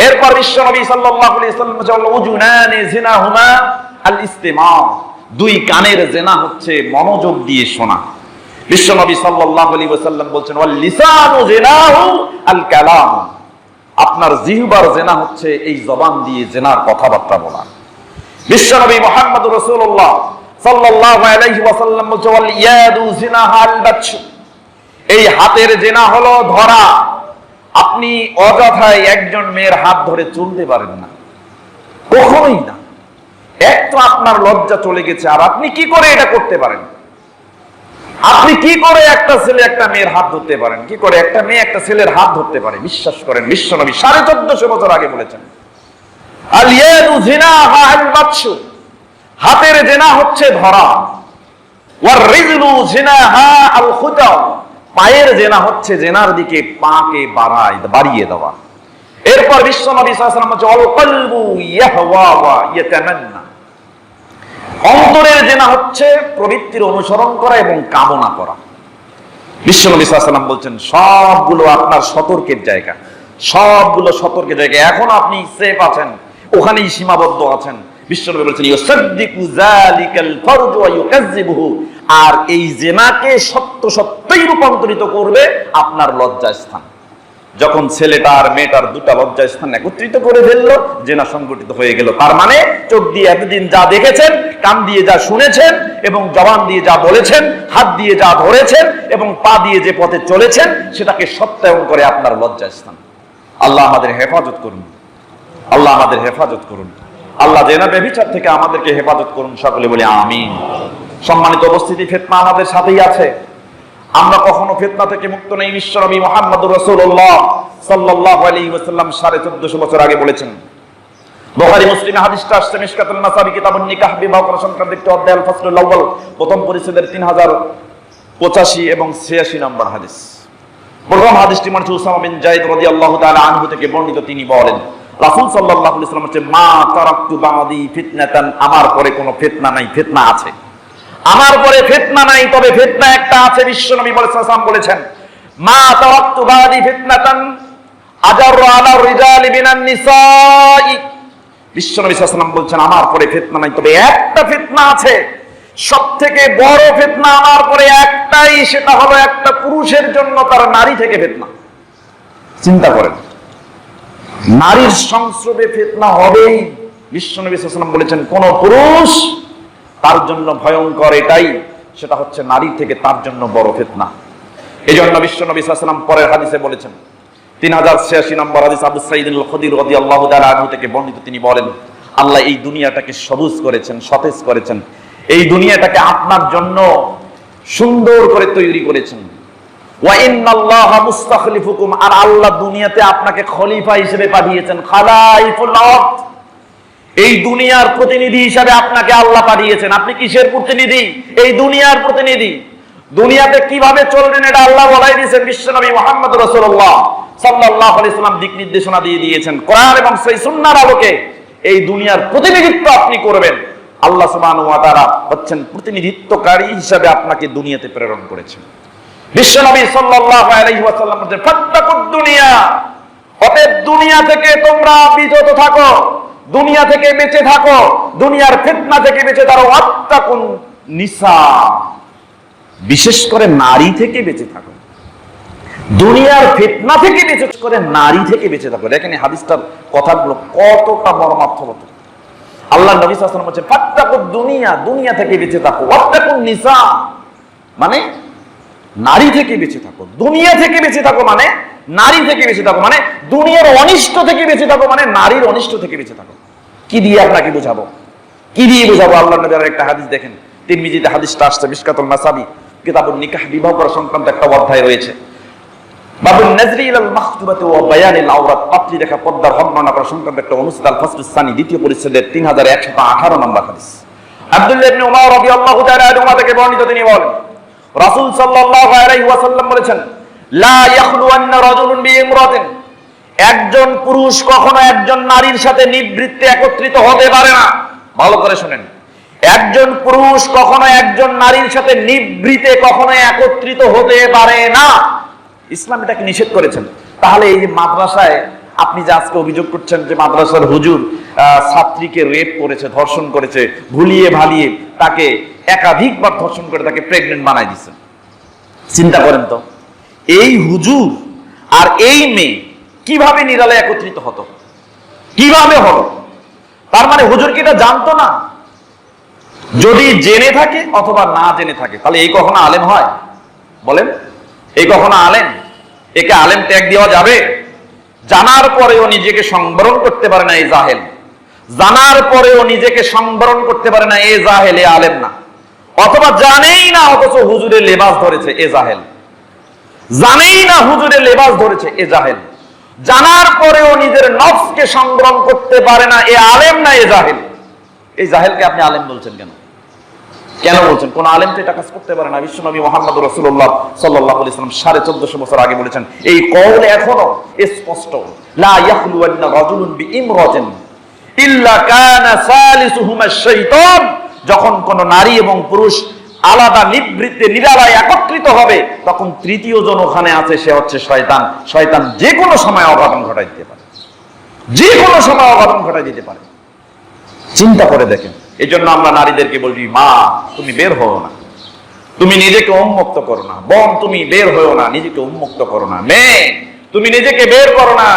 এরপর বিশ্বনবী সাল্লাল্লাহু আলাইহি ওয়াসাল্লাম বলেন, উযুনানি জিনাহুমা আল-ইসতিমা, দুই কানের জিনা হচ্ছে মনোযোগ দিয়ে শোনা। বিশ্বনবী সাল্লাল্লাহু আলাইহি ওয়াসাল্লাম বলেন, ওয়াল লিসানু জিনাহু আল কালাম, আপনার জিহ্বার জিনা হচ্ছে এই জবান দিয়ে জিনার কথাবার্তা বলা। বিশ্বনবী মুহাম্মদুর রাসূলুল্লাহ সাল্লাল্লাহু আলাইহি ওয়াসাল্লাম বলেন, ওয়াল ইয়াদু জিনাহা আল বাতশ, এই হাতের জিনা হলো ধরা। আপনি অযথায় একজন মেয়ের হাত ধরে চলতে পারেন না, কখনোই না। এক তো আপনার লজ্জা চলে গেছে, আর আপনি কি করে এটা করতে পারেন? আপনি কি করে একটা ছেলে একটা মেয়ের হাত ধরতে পারেন? কি করে একটা মেয়ে একটা ছেলের হাত ধরতে পারে? বিশ্বাস করেন, বিশ্বনবী 1450 বছর আগে বলেছেন, আল ইয়াদু জিনাহা আল বাতশ, হাতের জিনা হচ্ছে ধরা। ওয়ার রিজলু জিনাহা আল খুতা, পায়ের জিনা হচ্ছে জিনার দিকে পাকে বাড়িয়ে দেওয়া। এরপর বিশ্বনবী সাল্লাল্লাহু আলাইহি ওয়াসাল্লাম বলেন, আল কলবু ইয়াহওয়া ওয়া ইয়াতামান্না, অন্তরের জিনা হচ্ছে প্রবৃত্তির অনুসরণ করা এবং কামনা করা। বিশ্বনবী সাল্লাল্লাহু আলাইহি ওয়াসাল্লাম বলছেন, সবগুলো আপনার সতর্কের জায়গা, সবগুলো সতর্কের জায়গা। এখন আপনি সেফ আছেন, ওখানেই সীমাবদ্ধ আছেন। বিশ্বনবী বলেছেন, ইউসাদ্দিকু যালিকাল ফারজু ওয়া ইউকাযযিবুহু, আর এই জিনাকে সত্য সত্যই রূপান্তরিত করবে আপনার লজ্জাস্থান। যখন ছেলেটা আর মেয়েটার দুটা লজ্জাস্থান একত্রিত করে ফেললো, জিনা সংগঠিত হয়ে গেল। তার মানে চোখ দিয়ে এতদিন যা দেখেছেন, কান দিয়ে যা শুনেছেন, এবং জবান দিয়ে যা বলেছেন, হাত দিয়ে যা ধরেছেন, এবং পা দিয়ে যে পথে চলেছেন, সেটাকে সত্যায়ন করে আপনার লজ্জাস্থান। আল্লাহ আমাদের হেফাজত করুন, আল্লাহ আমাদের হেফাজত করুন, আল্লাহ জিনা ব্যভিচার থেকে আমাদেরকে হেফাজত করুন। সকলে বলি আমিন। সম্মানিত উপস্থিতি, ফিতনা আমাদের সাথেই আছে, আমরা কখনো ফিতনা থেকে মুক্ত নেই। বিশ্বনবী মুহাম্মদুর রাসূলুল্লাহ সাল্লাল্লাহু আলাইহি ওয়াসাল্লাম 1450 বছর আগে বলেছেন। বুখারী, মুসলিমে হাদিসটা আসছে। মিশকাতুল মাসাবি, কিতাবুন নিকাহ, বিবাহ করা সংক্রান্ত একটি অধ্যায়, আল ফাসলুল আউয়াল, প্রথম পরিচ্ছেদের 3085 এবং 86 নম্বর হাদিস। প্রথম হাদিসটি মানে উসামা বিন যায়েদ রাদিয়াল্লাহু তাআলা আনহু থেকে বর্ণিত। তিনি বলেন, রাসূল সাল্লাল্লাহু আলাইহি ওয়াসাল্লাম বলেন, মা তারাকতু বাদি ফিতনাতান, আমার পরে কোনো ফিতনা নাই। ফিতনা আছে, আমার পরে ফিতনা নাই, তবে ফিতনা একটা আছে। বিশ্বনবী সাল্লাল্লাহু বলেছেন, মা তারাকতু বাদি ফিতনাতান আজারু আলা রিজালি বিনান নিসাই বিশ্বনবী সাল্লাল্লাহু আলাইহি ওয়াসাল্লাম বলছেন আমার পরে ফিতনা নাই, তবে একটা ফিতনা আছে, সবথেকে বড় ফিতনা আমার পরে একটাই, সেটা হলো একটা পুরুষের জন্য তার নারী থেকে ফিতনা। চিন্তা করেন, নারীর সংস্রবে ফিতনা হবেই। বিশ্বনবী সাল্লাল্লাহু আলাইহি ওয়াসাল্লাম বলেছেন কোন পুরুষ তার জন্য ভয়ঙ্কর এটাই, সেটা হচ্ছে নারী থেকে তার জন্য বড় ফিতনা। এই জন্য বিশ্বনবী সাল্লাল্লাহু আলাইহি ওয়াসাল্লাম পরের হাদিসে বলেছেন, 3086 নম্বর হাদিস, আবু সাঈদ আল খুদরি রাদিয়াল্লাহু তাআলা আনহু থেকে বর্ণিত, তিনি বলেন আল্লাহ এই দুনিয়াটাকে সবুজ করেছেন, সতেজ করেছেন, এই দুনিয়াটাকে আপনার জন্য সুন্দর করে তৈরি করেছেন। ওয়া ইন্নাল্লাহা মুস্তাখলিফুকুম, আর আল্লাহ দুনিয়াতে আপনাকে খলিফা হিসেবে পাঠিয়েছেন, খালাইফুল আরদ, এই দুনিয়ার প্রতিনিধি হিসেবে আপনাকে আল্লাহ পাঠিয়েছেন। আপনি কিসের প্রতিনিধি? এই দুনিয়ার প্রতিনিধি। দুনিয়াতে কিভাবে চলবেন এটা আল্লাহ বলাই দিয়েছেন। বিশ্বনবী মুহাম্মদ রাসূলুল্লাহ সাল্লাল্লাহু আলাইহি ওয়াসাল্লাম দিক নির্দেশনা দিয়ে দিয়েছেন কোরআন এবং সহিহ সুন্নাহর আলোকে। এই দুনিয়ার প্রতিনিধিত্ব আপনি করবেন। আল্লাহ সুবহানাহু ওয়া তাআলা হচ্ছেন প্রতিনিধিত্বকারী হিসেবে আপনাকে দুনিয়াতে প্রেরণ করেছেন। বিশ্বনবী সাল্লাল্লাহু আলাইহি ওয়াসাল্লাম বলেন ফাত্তাকুদ দুনিয়া, অতএব দুনিয়া থেকে তোমরা বিরত থাকো, দুনিয়া থেকে বেঁচে থাকো, দুনিয়ার ফিতনা থেকে বেঁচে থাকো। ওয়াত্তাকুন নিসা, বিশেষ করে নারী থেকে বেঁচে থাকো, দুনিয়ার ফিতনা থেকে বিশেষ করে নারী থেকে বেঁচে থাকো। দেখেন এই হাদিসটার কথাগুলো কতটা মর্মার্থবত। আল্লাহ নবী সাল্লাল্লাহু আলাইহি ওয়াসাল্লাম বলেন ফাত্তাকুদ দুনিয়া, দুনিয়া থেকে বেঁচে থাকো, ওয়াত্তাকুন নিসা মানে নারী থেকে বেঁচে থাকো, দুনিয়া থেকে বেঁচে থাকো মানে নারী থেকে বেঁচে থাকো, মানে দুনিয়ার অনিষ্ট থেকে বেঁচে থাকো মানে নারীর অনিষ্ট থেকে বেঁচে থাকো। কি দিয়ে আপনাকে বোঝাবো, কি দিয়ে বোঝাবো? আল্লাহ নবীর একটা হাদিস দেখেন, তিরমিজিতে হাদিসটা আসছে, মিশকাতুল মাসাবি কিতাবুন নিকাহ, বিবাহ করা সংক্রান্ত একটা অধ্যায় রয়েছে, বাবুন নাজরি ইলাল মাখতুবাতি ওয়া বায়ানিল আওরাত, পাত্রী দেখা পর্দার হক বর্ণনা করা সংক্রান্ত একটা অনুচ্ছেদ, আল ফাসলুস সানি, দ্বিতীয় পরিচ্ছেদের 3118 নম্বর হাদিস। আব্দুল্লাহ ইবনে উমর রাদিয়াল্লাহু তাআলা আনহু থেকে বর্ণিত, তিনি বলেন রাসূল সাল্লাল্লাহু আলাইহি ওয়াসাল্লাম বলেছেন লা ইয়াখলুওয়ান্না রাজুলুন বিইমরাতিন, একজন পুরুষ কখনো একজন নারীর সাথে নিবৃত্তে একত্রিত হতে পারে না। ভালো করে শুনেন, একজন পুরুষ কখনো একজন নারীর সাথে নিবৃত্তে কখনো একত্রিত হতে পারে না। ইসলাম এটাকে নিষেধ করেছেন। তাহলে এই যে মাদ্রাসায় আপনি যে আজকে অভিযোগ করছেন যে মাদ্রাসার হুজুর ছাত্রীকে রেপ করেছে, ধর্ষণ করেছে, ভুলিয়ে ভালিয়ে তাকে একাধিকবার ধর্ষণ করে তাকে প্রেগনেন্ট বানাই দিচ্ছে, চিন্তা করেন তো এই হুজুর আর এই মেয়ে কিভাবে নিরালে একত্রিত হতো, কিভাবে হলো? তার মানে হুজুর কি এটা জানতো না? যদি জেনে থাকে অথবা না জেনে থাকে, তাহলে এই কখনো আলেম হয়? বলেন, এই কখনো আলেম? একে আলেম ট্যাগ দেওয়া যাবে? জানার পরেও নিজেকে সংবরণ করতে পারে না, এই জাহেল। জানার পরেও নিজেকে সংবরণ করতে পারে না, এ জাহেল, এ আলেম না। অথবা জানেই না অথচ হুজুরের লেবাস ধরেছে, এ জাহেল। জানেই না হুজুরের লেবাস ধরেছে, এ জাহেল। জানার পরেও নিজের নফসকে সংবরণ করতে পারে না, এ আলেম না, এ জাহেল। এই জাহেলকে আপনি আলেম বলছেন কেন? কেন বলছেন? কোন আলেম তো এটা কাজ করতে পারে না। বিশ্বনবী মুহাম্মদ রাসূলুল্লাহ সাল্লাল্লাহু আলাইহি ওয়াসাল্লাম 1450 বছর আগে বলেছেন, এই কওল এখনো স্পষ্ট, লা ইয়াখলুওয়ান্না রাজুলুন বিইমরাতিন ইল্লা কানা সালিসুহুমা শাইতান, যখন কোন নারী এবং পুরুষ আলাদা নিবৃত্তে নিরালায় একত্রিত হবে তখন তৃতীয় জন ওখানে আছে, সে হচ্ছে শয়তান। শয়তান যে কোনো সময় অঘটন ঘটাই দিতে পারে, যে কোনো সময় অঘটন ঘটাই দিতে পারে। চিন্তা করে দেখেন। এই জন্য আমরা নারীদেরকে বলছি, মা তুমি বের হও না, তুমি নিজেকে উন্মুক্ত করো না। বোন তুমি বের হও না, নিজেকে উন্মুক্ত করো না। মেয়ে তুমি নিজেকে বের করো না,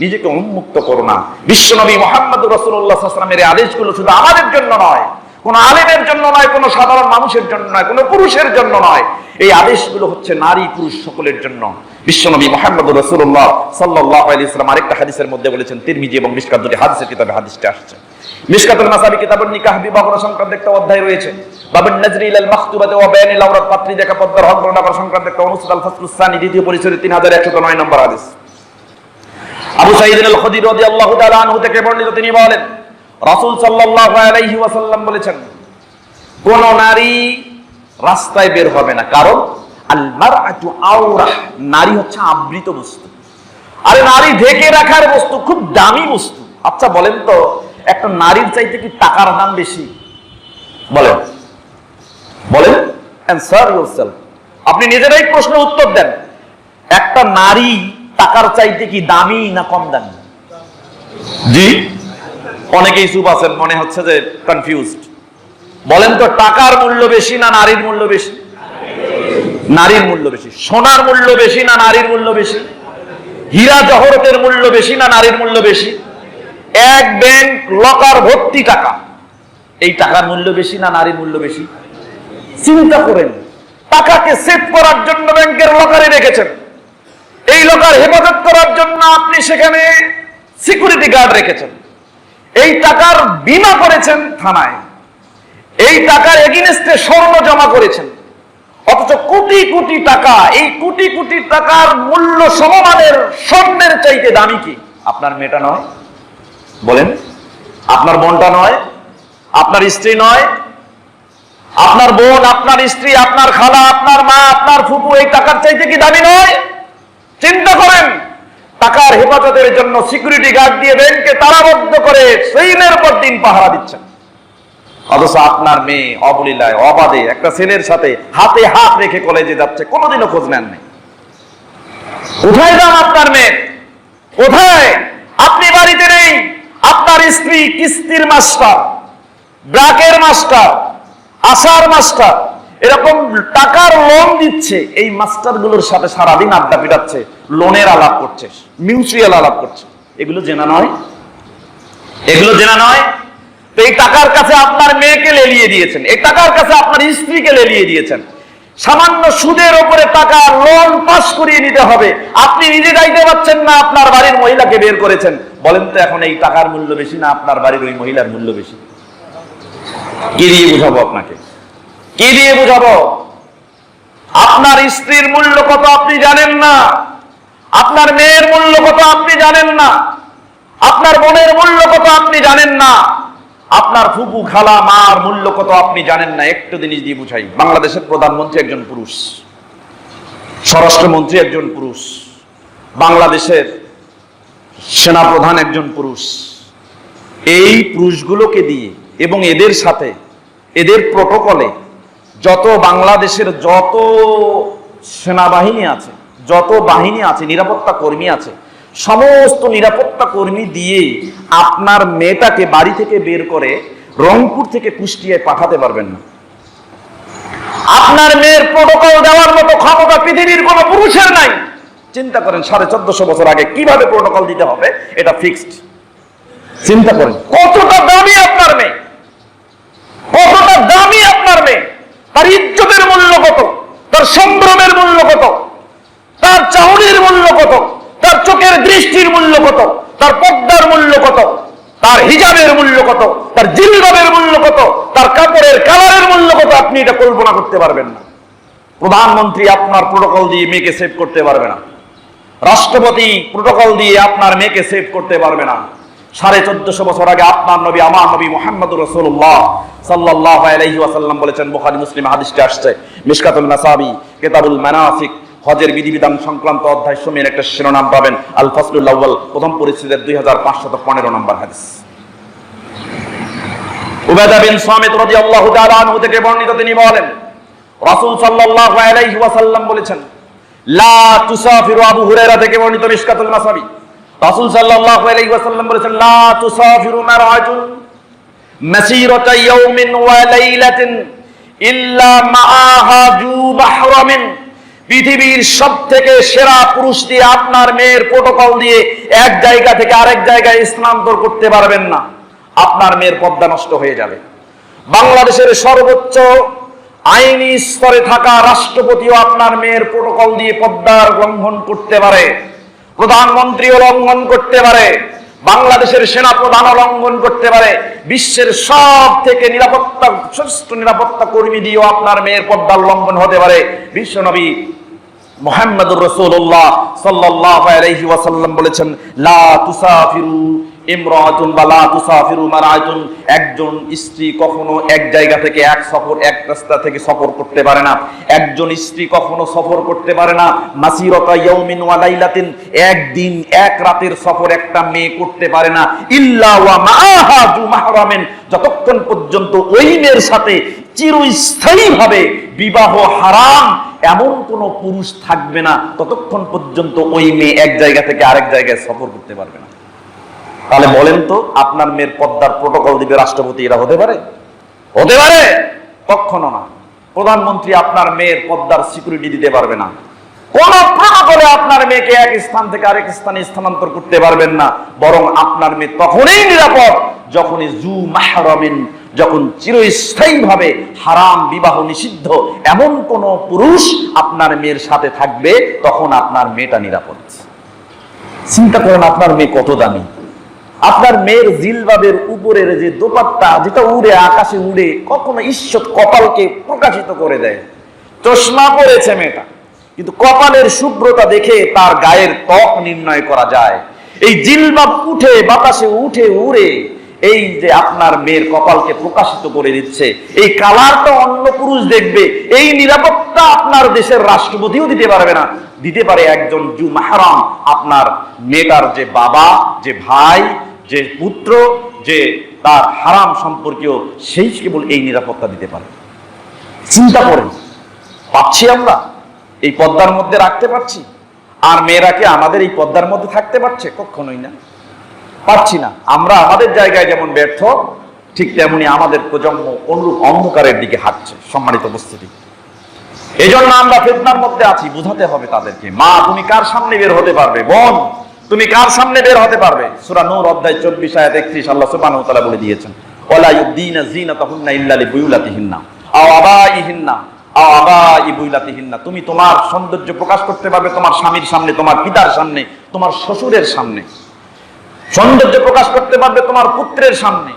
নিজেকে উন্মুক্ত করো না। বিশ্বনবী মুহাম্মদ রাসূলুল্লাহ সাল্লাল্লাহু আলাইহি ওয়াসাল্লামের এই আদেশগুলো শুধু আমাদের জন্য নয়, কোন আলেমের জন্য নয়, কোন সাধারণ মানুষের জন্য নয়, কোন পুরুষের জন্য নয়। এই আদেশগুলো হচ্ছে নারী পুরুষ সকলের জন্য। বিশ্বনবী মুহাম্মদ রাসূলুল্লাহ সাল্লাল্লাহু আলাইহি ওয়াসাল্লাম আরেকটা হাদিসের মধ্যে বলেছেন, তিরমিজি এবং মিশকাত দুটি হাদিসের কিতাবে হাদিসটা আসছে। মিশকাতুল মাসাবি কিতাবুন নিকাহ, বিবাহ সংক্রান্ত একটা অধ্যায় রয়েছে, বাবুন নাজরি ইলাল মাখতুবাতি ওয়া বায়ানিল আওরাত, পাত্রী দেখা পর্দার হক বর্ণনা করা সংক্রান্ত একটা অনুচ্ছেদ, আল ফাসলুস সানি, দ্বিতীয় পরিচ্ছেদের 3109 নম্বর হাদিস। আবু সাঈদ আল খুদরি রাদিয়াল্লাহু তাআলা আনহু থেকে বর্ণিত, তিনি বলেন রাসূল সাল্লাল্লাহু আলাইহি ওয়াসাল্লাম বলেছেন, কোন নারী রাস্তায় বের হবে না, কারণ আল মারআতু আওরা, নারী হচ্ছে আবৃত বস্তু। আরে নারী ঢেকে রাখার বস্তু, খুব দামি বস্তু। আচ্ছা বলেন তো, একটা নারীর চাইতে কি টাকার দাম বেশি? বলেন, বলেন, অ্যানসার ইয়োরসেলফ। আপনি নিজেরাই প্রশ্ন উত্তর দেন। একটা নারী টাকার চাইতে কি দামি না কম দামি? জি, অনেকেই চুপ আছেন, মনে হচ্ছে যে কনফিউজড। বলেন তো, টাকার মূল্য বেশি না নারীর মূল্য বেশি? নারীর মূল্য বেশি। সোনার মূল্য বেশি না নারীর মূল্য বেশি? হীরা জহরতের মূল্য বেশি না নারীর মূল্য বেশি? এক ব্যাংক লকার ভর্তি টাকা, এই টাকার মূল্য বেশি না নারীর মূল্য বেশি? চিন্তা করেন, টাকাকে সেভ করার জন্য ব্যাংকের লকারে রেখেছেন, এই লকার হেফাজত করার জন্য আপনি সেখানে সিকিউরিটি গার্ড রেখেছেন, এই টাকার বীমা করেছেন থানায়, এই টাকার এগেইনস্টে স্বর্ণ জমা করেছেন, অথচ কোটি কোটি টাকা, এই কোটি কোটি টাকার মূল্য সমমানের স্বর্ণের চাইতে দামি কি? আপনার মেয়েটা নয়? বলেন, আপনার বোনটা নয়? আপনার স্ত্রী নয়? আপনার বোন, আপনার স্ত্রী, আপনার খালা, আপনার মা, আপনার ফুপু এই টাকার চাইতে কি দামি নয়? চিন্তা করেন, টাকার হেফাজতের জন্য সিকিউরিটি গার্ড দিয়ে ব্যাংকে তালাবদ্ধ করে দিনের পর দিন পাহারা দিচ্ছেন, অথচ আপনার মেয়ে অবলীলায় অবাধে একটা ছেলের সাথে হাতে হাত রেখে কলেজে যাচ্ছে, কোনোদিনও খোঁজ নেন নাই। কোথায় যান আপনার মেয়ে? কোথায়? আপনি বাড়িতে নেই, আপনার স্ত্রী কিস্তির মাস্টার, ব্রাকের মাস্টার, আশার মাস্টার, এরকম টাকার লোন দিচ্ছে, এই মাস্টার গুলোর সাথে সারাদিন আড্ডা পিটাচ্ছে, লোনের আলাপ করছে, মিউচুয়াল আলাপ করছে। এগুলো জেনা নয়? এগুলো জেনা নয়? তো এই টাকার কাছে আপনার মেয়েকে লেলিয়ে দিয়েছেন, এই টাকার কাছে আপনার স্ত্রীকে লেলিয়ে দিয়েছেন। সামান্য সুদের উপরে টাকা লোন পাস করিয়ে নিতে হবে, আপনি নিজে যাইতে পারছেন না, আপনার বাড়ির মহিলাকে বের করেছেন। বলেন তো, এখন এই টাকার মূল্য বেশি না আপনার বাড়ির ওই মহিলার মূল্য বেশি? কি দিয়ে বুঝাবো আপনাকে? কি দিয়ে বুঝাবো? আপনার স্ত্রীর মূল্য কত আপনি জানেন না, আপনার মেয়ের মূল্য কত আপনি জানেন না, আপনার বোনের মূল্য কত আপনি জানেন না, আপনার ফুপু খালা মার মূল্য কত আপনি জানেন না। একটু জিনিস দিয়ে বুঝাই, বাংলাদেশের প্রধানমন্ত্রী একজন পুরুষ, স্বরাষ্ট্রমন্ত্রী একজন পুরুষ, বাংলাদেশের সেনাপ্রধান একজন পুরুষ। এই পুরুষগুলোকে দিয়ে এবং এদের সাথে, এদের প্রটোকলে যত বাংলাদেশের যত সেনাবাহিনী আছে, যত বাহিনী আছে, নিরাপত্তা কর্মী আছে, সমস্ত নিরাপত্তা কর্মী দিয়ে আপনার মেয়েটাকে বাড়ি থেকে বের করে রংপুর থেকে কুষ্টিয়ায় পাঠাতে পারবেন না। আপনার মেয়ের প্রটোকল দেওয়ার মতো ক্ষমতা পৃথিবীর কোন পুরুষের নাই। চিন্তা করেন, 1450 বছর আগে কিভাবে প্রটোকল দিতে হবে এটা ফিক্সড। চিন্তা করেন কতটা দামি আপনার মেয়ে, কতটা দামি আপনার মেয়ে, তার ইজ্জতের মূল্য কত, তার সম্ভ্রমের মূল্য কত, তার চাহনির মূল্য কত, তার চোখের দৃষ্টির মূল্য কত, তার পর্দার মূল্য কত, তার হিজাবের মূল্য কত, তার জিলবাবের মূল্য কত, তার কাপড়ের কালারের মূল্য কত, আপনি এটা কল্পনা করতে পারবেন না। প্রধানমন্ত্রী আপনার প্রটোকল দিয়ে মেয়েকে সেভ করতে পারবে না, রাষ্ট্রপতি প্রটোকল দিয়ে আপনার মেয়েকে সেভ করতে পারবে না। 1450 বছর আগে আপনার নবী, আমার নবী মুহাম্মদুর রাসূলুল্লাহ সাল্লাল্লাহু আলাইহি ওয়াসাল্লাম বলেছেন, বুখারী মুসলিম হাদিসটি আসছে, মিশকাতুল মাসাবি কিতাবুল মানাসিক, হজের বিধিবিধান সংক্রান্ত অধ্যায় সমূহের একটা শিরোনাম পাবেন, আল ফাসলুল আউয়াল, প্রথম পরিচ্ছেদের 2515 নম্বর হাদিস। উবাদা বিন সামিত রাদিয়াল্লাহু তাআলা আনহু থেকে বর্ণিত, তিনি বলেন, রাসূল সাল্লাল্লাহু আলাইহি ওয়াসাল্লাম বলেছেন, লা তুসাফিরু, আবু হুরায়রা থেকে বর্ণিত, মিশকাতুল মাসাবি, রাসূল সাল্লাল্লাহু আলাইহি ওয়াসাল্লাম বলেছেন, লা তুসাফিরু মারআতুন মাসিরাতা ইয়াউমিন ওয়া লাইলাতিন ইল্লা মাআহা যু মাহরামিন। পৃথিবীর সবথেকে সেরা পুরুষ দিয়ে আপনার মেয়ের প্রটোকল দিয়ে এক জায়গা থেকে আরেক জায়গায় স্থানান্তর করতে পারবেন না, আপনার মেয়ের পর্দা নষ্ট হয়ে যাবে। বাংলাদেশের সর্বোচ্চ আইনি স্তরে থাকা রাষ্ট্রপতিও আপনার মেয়ের প্রটোকল দিয়ে পর্দার লঙ্ঘন করতে পারে, প্রধানমন্ত্রীও লঙ্ঘন করতে পারে, বাংলাদেশের সেনা প্রধানও লঙ্ঘন করতে পারে, বিশ্বের সব থেকে নিরাপত্তা শ্রেষ্ঠ নিরাপত্তা কর্মী দিয়েও আপনার মেয়ের পর্দার লঙ্ঘন হতে পারে। বিশ্বনবী মুহাম্মদুর রাসূলুল্লাহ সাল্লাল্লাহু আলাইহি ওয়াসাল্লাম বলেছেন, লা তুসাফিরু ইমরাতুন বা লা তুসাফিরু মারআতুন, একজন স্ত্রী কখনো এক জায়গা থেকে এক রাস্তা থেকে সফর করতে পারে না, একজন স্ত্রী কখনো সফর করতে পারে না, মাসিরাতা ইয়াউমিন ওয়া লাইলাতিন, একদিন এক রাতের সফর একটা মেয়ে করতে পারে না, ইল্লা ওয়া মাআহা যু মাহরামিন, যতক্ষণ পর্যন্ত ওই মেয়ের সাথে চিরস্থায়ীভাবে বিবাহ হারাম এমন কোন পুরুষ থাকবে না, ততক্ষণ পর্যন্ত ওই মেয়ে এক জায়গা থেকে আরেক জায়গায় সফর করতে পারবে না। তাহলে বলেন তো, আপনার মেয়ের পর্দার প্রটোকল দিবে রাষ্ট্রপতি, এরা হতে পারে? হতে পারে? কখনো না। প্রধানমন্ত্রী আপনার মেয়ের পর্দার সিকিউরিটি দিতে পারবে না। কোন প্রটোকলে আপনার মেয়েকে এক স্থান থেকে আরেক স্থানে স্থানান্তর করতে পারবেন না। বরং আপনার মেয়ে তখনই নিরাপদ যখনই জু মাহরামিন, যখন চিরস্থায়ী ভাবে হারাম, বিবাহ নিষিদ্ধ এমন কোন পুরুষ আপনার মেয়ের সাথে থাকবে, তখন আপনার মেয়েটা নিরাপদ। চিন্তা করেন আপনার মেয়ে কত দামি। আপনার মেয়ের জিলবাবের উপরের যে দোপাট্টা, যেটা উড়ে আকাশে উড়ে কখনো ঈশ্বর কপালকে প্রকাশিত করে দেয়। চশমা পরেছে মেয়েটা, কিন্তু কপালের শুভ্রতা দেখে তার গায়ের ত্বক নির্ণয় করা যায়। এই জিলবাব উঠে বাতাসে উঠে উড়ে এই যে আপনার মেয়ের কপালকে প্রকাশিত করে দিচ্ছে, এই কালারটা অন্য পুরুষ দেখবে। এই নিরাপত্তা আপনার দেশের রাষ্ট্রপতিও দিতে পারবে না। দিতে পারে একজন জু মাহরাম, আপনার মেয়েটার যে বাবা, যে ভাই, যে পুত্র, যে তার হারাম সম্পর্কীয়, সেই কেবল এই নিরাপত্তা দিতে পারে। চিন্তা করেন, পাচ্ছি আমরা? এই পর্দার মধ্যে রাখতে পারছি? আর মেয়েরা কি আমাদের এই পর্দার মধ্যে থাকতে পারছে? কখনোই না, পারছি না। আমরা আমাদের জায়গায় যেমন ব্যর্থ, ঠিক তেমনি আমাদের প্রজন্ম অনুরূপ অন্ধকারের দিকে হাঁটছে। সম্মানিত উপস্থিতি, এই জন্য আমরা ফিতনার মধ্যে আছি। বুঝাতে হবে তাদেরকে, মা তুমি কার সামনে বের হতে পারবে? বোন তুমি কার সামনে বের হতে পারবে? সূরা নূর অধ্যায় 24 আয়াত 31 আল্লাহ সুবহানাহু ওয়া তাআলা বলে দিয়েছেন, ওয়ালা ইউদ্দিনা যিনাতাহুন্না ইল্লা লিবুয়ুলাতিহিন্না আও আবাইহিন্না আও আবাই বুয়ুলাতিহিন্না। তুমি তোমার সৌন্দর্য প্রকাশ করতে পারবে তোমার স্বামীর সামনে, তোমার পিতার সামনে, তোমার শ্বশুরের সামনে। সৌন্দর্য প্রকাশ করতে পারবে তোমার পুত্রের সামনে।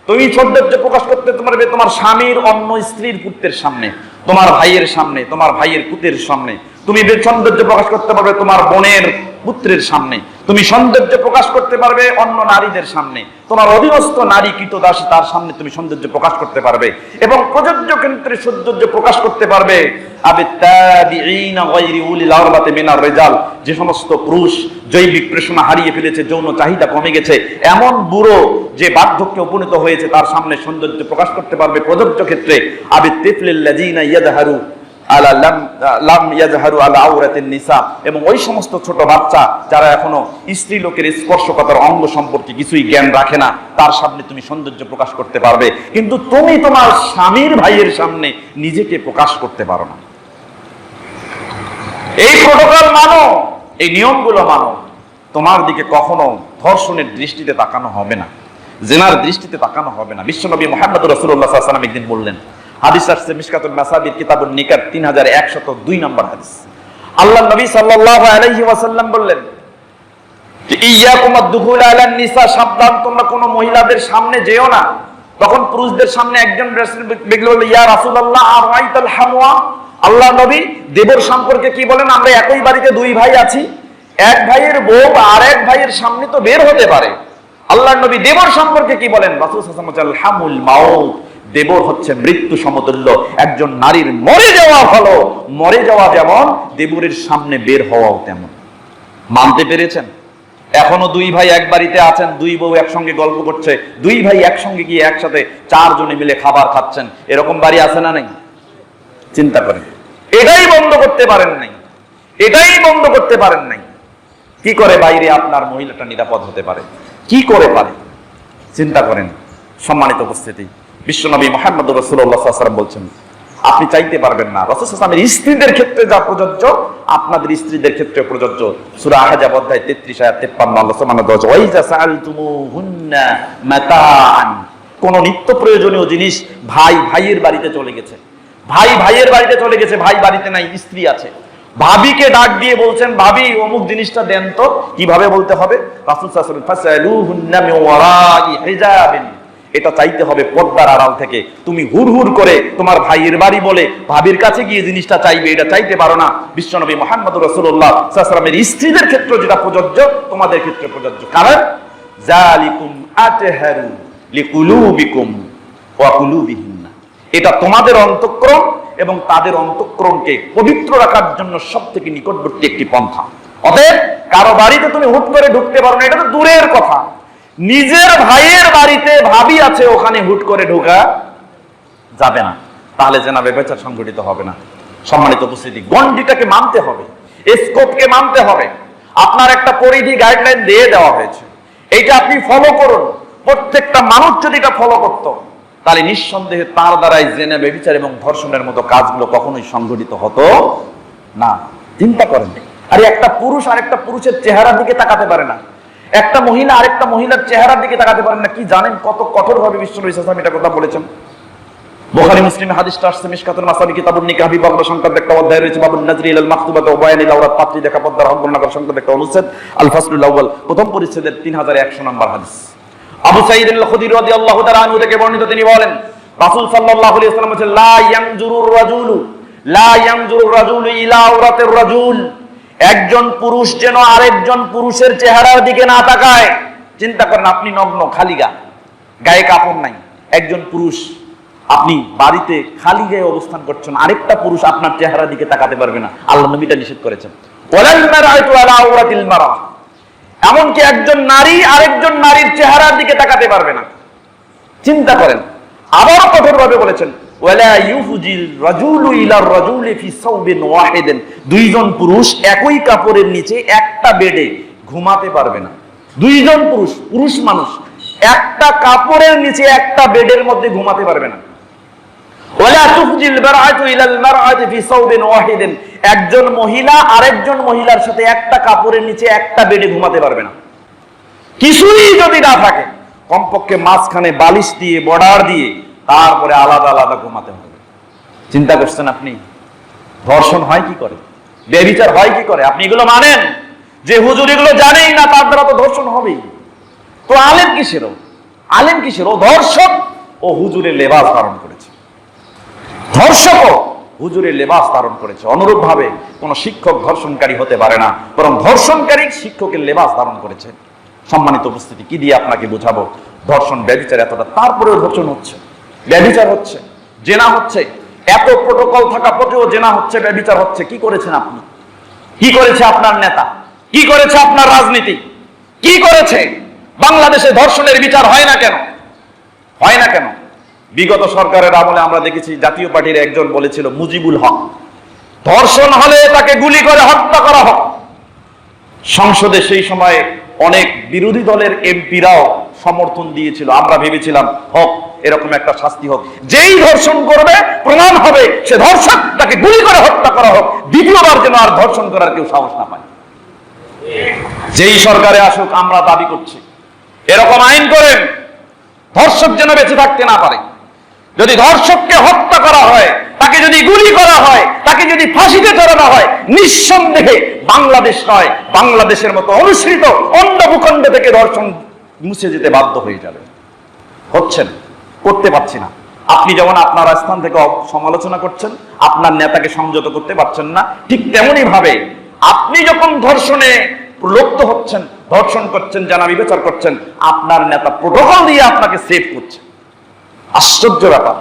তুমি সৌন্দর্য প্রকাশ করতে পারবে তোমার স্বামীর অন্য স্ত্রীর পুত্রের সামনে, তোমার ভাইয়ের সামনে, তোমার ভাইয়ের পুত্রের সামনে। তুমি সৌন্দর্য প্রকাশ করতে পারবে তোমার বোনের পুত্রের সামনে। তুমি সৌন্দর্য প্রকাশ করতে পারবে অন্য নারীদের সামনে। তোমার অধীনস্থ নারী কৃতদাসী, তার সামনে তুমি সৌন্দর্য প্রকাশ করতে পারবে। এবং প্রযোজ্য ক্ষেত্রে সৌন্দর্য প্রকাশ করতে পারবে যে সমস্ত পুরুষ জৈবিক প্রেষণা হারিয়ে ফেলেছে, যৌন চাহিদা কমে গেছে, এমন বুড়ো যে বার্ধক্যে উপনীত হয়েছে, তার সামনে সৌন্দর্য প্রকাশ করতে পারবে প্রযোজ্য ক্ষেত্রে। এবং ওই সমস্ত ছোট বাচ্চা যারা এখনো স্ত্রী লোকের স্পর্শকাতর অঙ্গ সম্পর্কে কিছুই জ্ঞান রাখে না, তার সামনে তুমি সৌন্দর্য প্রকাশ করতে পারবে। কিন্তু তুমি তোমার স্বামীর ভাইয়ের সামনে নিজেকে প্রকাশ করতে পারো না। এই প্রটোকল মানো, এই নিয়মগুলো মানো। তোমার দিকে কখনো ধর্ষণের দৃষ্টিতে তাকানো হবে না, জিনার দৃষ্টিতে তাকানো হবে না। বিশ্বনবী মুহাম্মদ রাসূলুল্লাহ সাল্লাল্লাহু আলাইহি ওয়াসাল্লাম একদিন বললেন, হাদিস আসছে মিশকাতুল মাসাবির কিতাবুন নিকাহ 3102 নম্বর হাদিস। আল্লাহ নবী সাল্লাল্লাহু আলাইহি ওয়াসাল্লাম বললেন, ইয়াকুম আদ-দুখুল আলান নিসা, সাবধান তোমরা কোন মহিলাদের সামনে যেও না। তখন পুরুষদের সামনে একজন ব্যক্তি বলল, ইয়া রাসূলুল্লাহ আরাইতাল হামওয়া, আল্লাহ নবী দেবর সম্পর্কে কি বলেন? আমরা একই বাড়িতে দুই ভাই আছি, এক ভাইয়ের বউ আর এক ভাইয়ের সামনে তো বের হতে পারে। আল্লাহ নবী দেবর সম্পর্কে কি বলেন? রাসূল সাল্লাল্লাহু আলাইহি ওয়াসাল্লাম, হামুল মাউত, দেবর হচ্ছে মৃত্যু সমতুল্য। একজন নারীর মরে যাওয়া হলো, মরে যাওয়া যেমন দেবরের সামনে বের হওয়াও তেমন। মানতে পেরেছেন? এখনো দুই ভাই এক বাড়িতে আছেন, দুই বউ একসঙ্গে গল্প করছে, দুই ভাই একসঙ্গে গিয়ে একসাথে চারজনে মিলে খাবার খাচ্ছেন, এরকম বাড়ি আছে না নেই? চিন্তা করেন, এটাই বন্ধ করতে পারেন নাই, এটাই বন্ধ করতে পারেন নাই। কি করে বাইরে আপনার মহিলাটা নিরাপদ হতে পারে? কি করে পারে? চিন্তা করেন। সম্মানিত উপস্থিতি, বিশ্বনবী মুহাম্মদ রাসূলুল্লাহ সাল্লাল্লাহু আলাইহি ওয়াসাল্লাম বলছেন, আপনি চাইতে পারবেন না। রাসূল সাল্লাল্লাহু আলাইহি ওয়াসাল্লামের স্ত্রীদের ক্ষেত্রে যা প্রযোজ্য, আপনাদের স্ত্রীদের ক্ষেত্রে প্রযোজ্য। সূরা আহজাব অধ্যায় 33 আয়াত 53 আল্লাহ সুবহানাহু ওয়া তাআলা, ওয়াইজা সাআলতুমুহুন্না মাতাআন, কোন নিত্য প্রয়োজনীয় জিনিস ভাই ভাইয়ের বাড়িতে চলে গেছে, ভাই ভাইয়ের বাড়িতে চলে গেছে, ভাই বাড়িতে নাই, স্ত্রী আছে, ভাবিকে ডাক দিয়ে বলছেন, ভাবি অমুক জিনিসটা দেন তো। কিভাবে বলতে হবে? রাসূল সাল্লাল্লাহু আলাইহি ওয়াসাল্লাম, ফাসালুহুন্না মিন ওয়ারাই হিজাবিন, এটা চাইতে হবে পর্দার আড়াল থেকে। তুমি হুড় করে তোমার ভাইয়ের বাড়ি বলে ভাবির কাছে গিয়ে জিনিসটা চাইবে, এটা চাইতে পারো না। বিশ্বনবী মুহাম্মদ রাসূলুল্লাহ সাল্লাল্লাহু আলাইহি ওয়াসাল্লামের স্ত্রীদের ক্ষেত্রে যেটা প্রযোজ্য, তোমাদের ক্ষেত্রে প্রযোজ্য। কারণ যালিকুম আতহারু লিকুলুবিকুম ওয়া কুলুবিহিন্না, এটা তোমাদের অন্তঃকরণ এবং তাদের অন্তঃকরণকে পবিত্র রাখার জন্য সবথেকে নিকটবর্তী একটি পন্থা। অতএব কারো বাড়িতে তুমি হুট করে ঢুকতে পারো না, এটা তো দূরের কথা। নিজের ভাইয়ের বাড়িতে ভাবি আছে, ওখানে হুট করে ঢোকা যাবে না, তাহলে জেনা ব্যভিচার সংঘটিত হবে না। সম্মানিত উপস্থিতি, গণ্ডিটাকে মানতে হবে, স্কোপকে মানতে হবে। আপনার একটা পরিধি গাইডলাইন দিয়ে দেওয়া হয়েছে, এইটা আপনি ফলো করুন। প্রত্যেকটা মানুষ যদি এটা ফলো করত, তাহলে নিঃসন্দেহে তার দ্বারাই জেনা, ব্যভিচার এবং ধর্ষণের মতো কাজগুলো কখনোই সংঘটিত হতো না। চিন্তা করেন, আরে একটা পুরুষ আরেকটা পুরুষের চেহারার দিকে তাকাতে পারে না, একটা মহিলা আরেকটা মহিলার চেহারার দিকে তাকাতে পারে না। কি জানেন কত কঠোরভাবে বিশ্বনবী সাল্লাল্লাহু আলাইহি ওয়াসাল্লাম এটা কথা বলেছেন? বুখারী মুসলিমে হাদিসটা আসছে, মিশকাতুল মাসাবি কিতাবুন নিকাহ বিভাগ সংক্রান্ত একটা অধ্যায় রয়েছে, বাবুন নাজরি ইলাল মাকতুবাত ওয়া বায়ানিল আওরাত, পাত্রী দেখা পর্দার হক বর্ণনা করা সংক্রান্ত একটা অনুচ্ছেদ, আল ফাসলুল আউয়াল, প্রথম পরিচ্ছেদের 3100 নম্বর হাদিস। আবু সাঈদ আল খুদরি রাদিয়াল্লাহু তাআলা আনহু থেকে বর্ণিত, তিনি বলেন রাসূল সাল্লাল্লাহু আলাইহি ওয়াসাল্লাম বলেছেন, লা ইয়ানজুরুর রাজুলু ইলা আওরাতির রাজুল, একজন পুরুষ যেন আরেকজন পুরুষের চেহারার দিকে না তাকায়। চিন্তা করেন, আপনি নগ্ন, খালি গায়ে কাপড় নাই, একজন পুরুষ, আপনি বাড়িতে খালি গায়ে অবস্থান করছেন, আরেকটা পুরুষ আপনার চেহারার দিকে তাকাতে পারবে না। আল্লাহ নবীটা নিষেধ করেছেন। ওয়ালাল মারআতু আলা আওরাতিল মারআ, এমনকি একজন নারী আরেকজন নারীর চেহারার দিকে তাকাতে পারবে না। চিন্তা করেন, আবার কঠোরভাবে বলেছেন, ওয়ালা ইউফজিল রাজুলু ইলার রাজুলি ফি সাওবিন ওয়াহিদিন, দুইজন পুরুষ একই কাপড়ের নিচে একটা বেডে ঘুমাতে পারবে না। দুইজন পুরুষ মানুষ একটা কাপড়ের নিচে একটা বেডের মধ্যে ঘুমাতে পারবে না। ওয়ালা তুফজিল মারআতু ইলাল মারআতি ফি সাওবিন ওয়াহিদিন, একজন মহিলা আরেকজন মহিলার সাথে একটা কাপড়ের নিচে একটা বেডে ঘুমাতে পারবে না। কিছুই যদি না থাকে, কমপক্ষে মাঝখানে বালিশ দিয়ে, বর্ডার দিয়ে, তারপরে আলাদা আলাদা ঘুমাতে হবে। চিন্তা করছেন আপনি, ধর্ষণ হয় কি করে, ব্যভিচার হয় কি করে? আপনি এগুলো মানেন? যে হুজুর এগুলো জানেই না, তার দ্বারা তো ধর্ষণ হবেই। তো আলেম কিসেরও? ও ধর্ষক ও হুজুরের লেবাস ধারণ করেছে। ধর্ষকও হুজুরের লেবাস ধারণ করেছে। অনুরূপ ভাবে কোন শিক্ষক ধর্ষণকারী হতে পারে না, বরং ধর্ষণকারী শিক্ষকের লেবাস ধারণ করেছে। সম্মানিত উপস্থিতি, কি দিয়ে আপনাকে বোঝাবো ধর্ষণ ব্যভিচার এতটা, তারপরেও ধর্ষণ হচ্ছে, ব্যভিচার হচ্ছে, জেনা হচ্ছে, এত প্রোটোকল থাকা পরেও জেনা হচ্ছে, ব্যভিচার হচ্ছে। কি করেছেন আপনি? কি করেছে আপনার নেতা? কি করেছে আপনার রাজনীতি? কি করেছে? বাংলাদেশে ধর্ষণের বিচার হয় না কেন? বিগত সরকারের আমলে আমরা দেখেছি, জাতীয় পার্টির একজন বলেছিল মুজিবুল হক, ধর্ষণ হলে তাকে গুলি করে হত্যা করা হোক। সংসদে সেই সময় অনেক বিরোধী দলের এমপিরাও সমর্থন দিয়েছিল। আমরা ভেবেছিলাম হোক, এরকম একটা শাস্তি হোক, যেই ধর্ষণ করবে প্রমাণ হবে সে ধর্ষক, তাকে গুলি করে হত্যা করা হোক, দ্বিতীয়বার যেন আর ধর্ষণ করার কেউ সাহস না পায়। যেই সরকারে আসুক, আমরা দাবি করছি এরকম আইন করেন, ধর্ষক যেন বেঁচে থাকতে না পারে। যদি ধর্ষককে হত্যা করা হয়, তাকে যদি গুলি করা হয়, তাকে যদি ফাঁসিতে চড়ানো হয়, নিঃসন্দেহে বাংলাদেশ নয়, বাংলাদেশের মতো অনুসৃত অন্য ভূখণ্ড থেকে ধর্ষণ মুছে যেতে বাধ্য হয়ে যাবে। হচ্ছে না, করতে পারছি না। আপনি যেমন আপনার স্থান থেকে সমালোচনা করছেন, আপনার নেতাকে সংযত করতে পারছেন না, ঠিক তেমনি ভাবে আপনি যখন ধর্ষণে প্রলুব্ধ হচ্ছেন, ধর্ষণ করছেন, জানা বিবেচনা করছেন, আপনার নেতা প্রোটোকল দিয়ে আপনাকে সেভ করছে। আশ্চর্য ব্যাপার।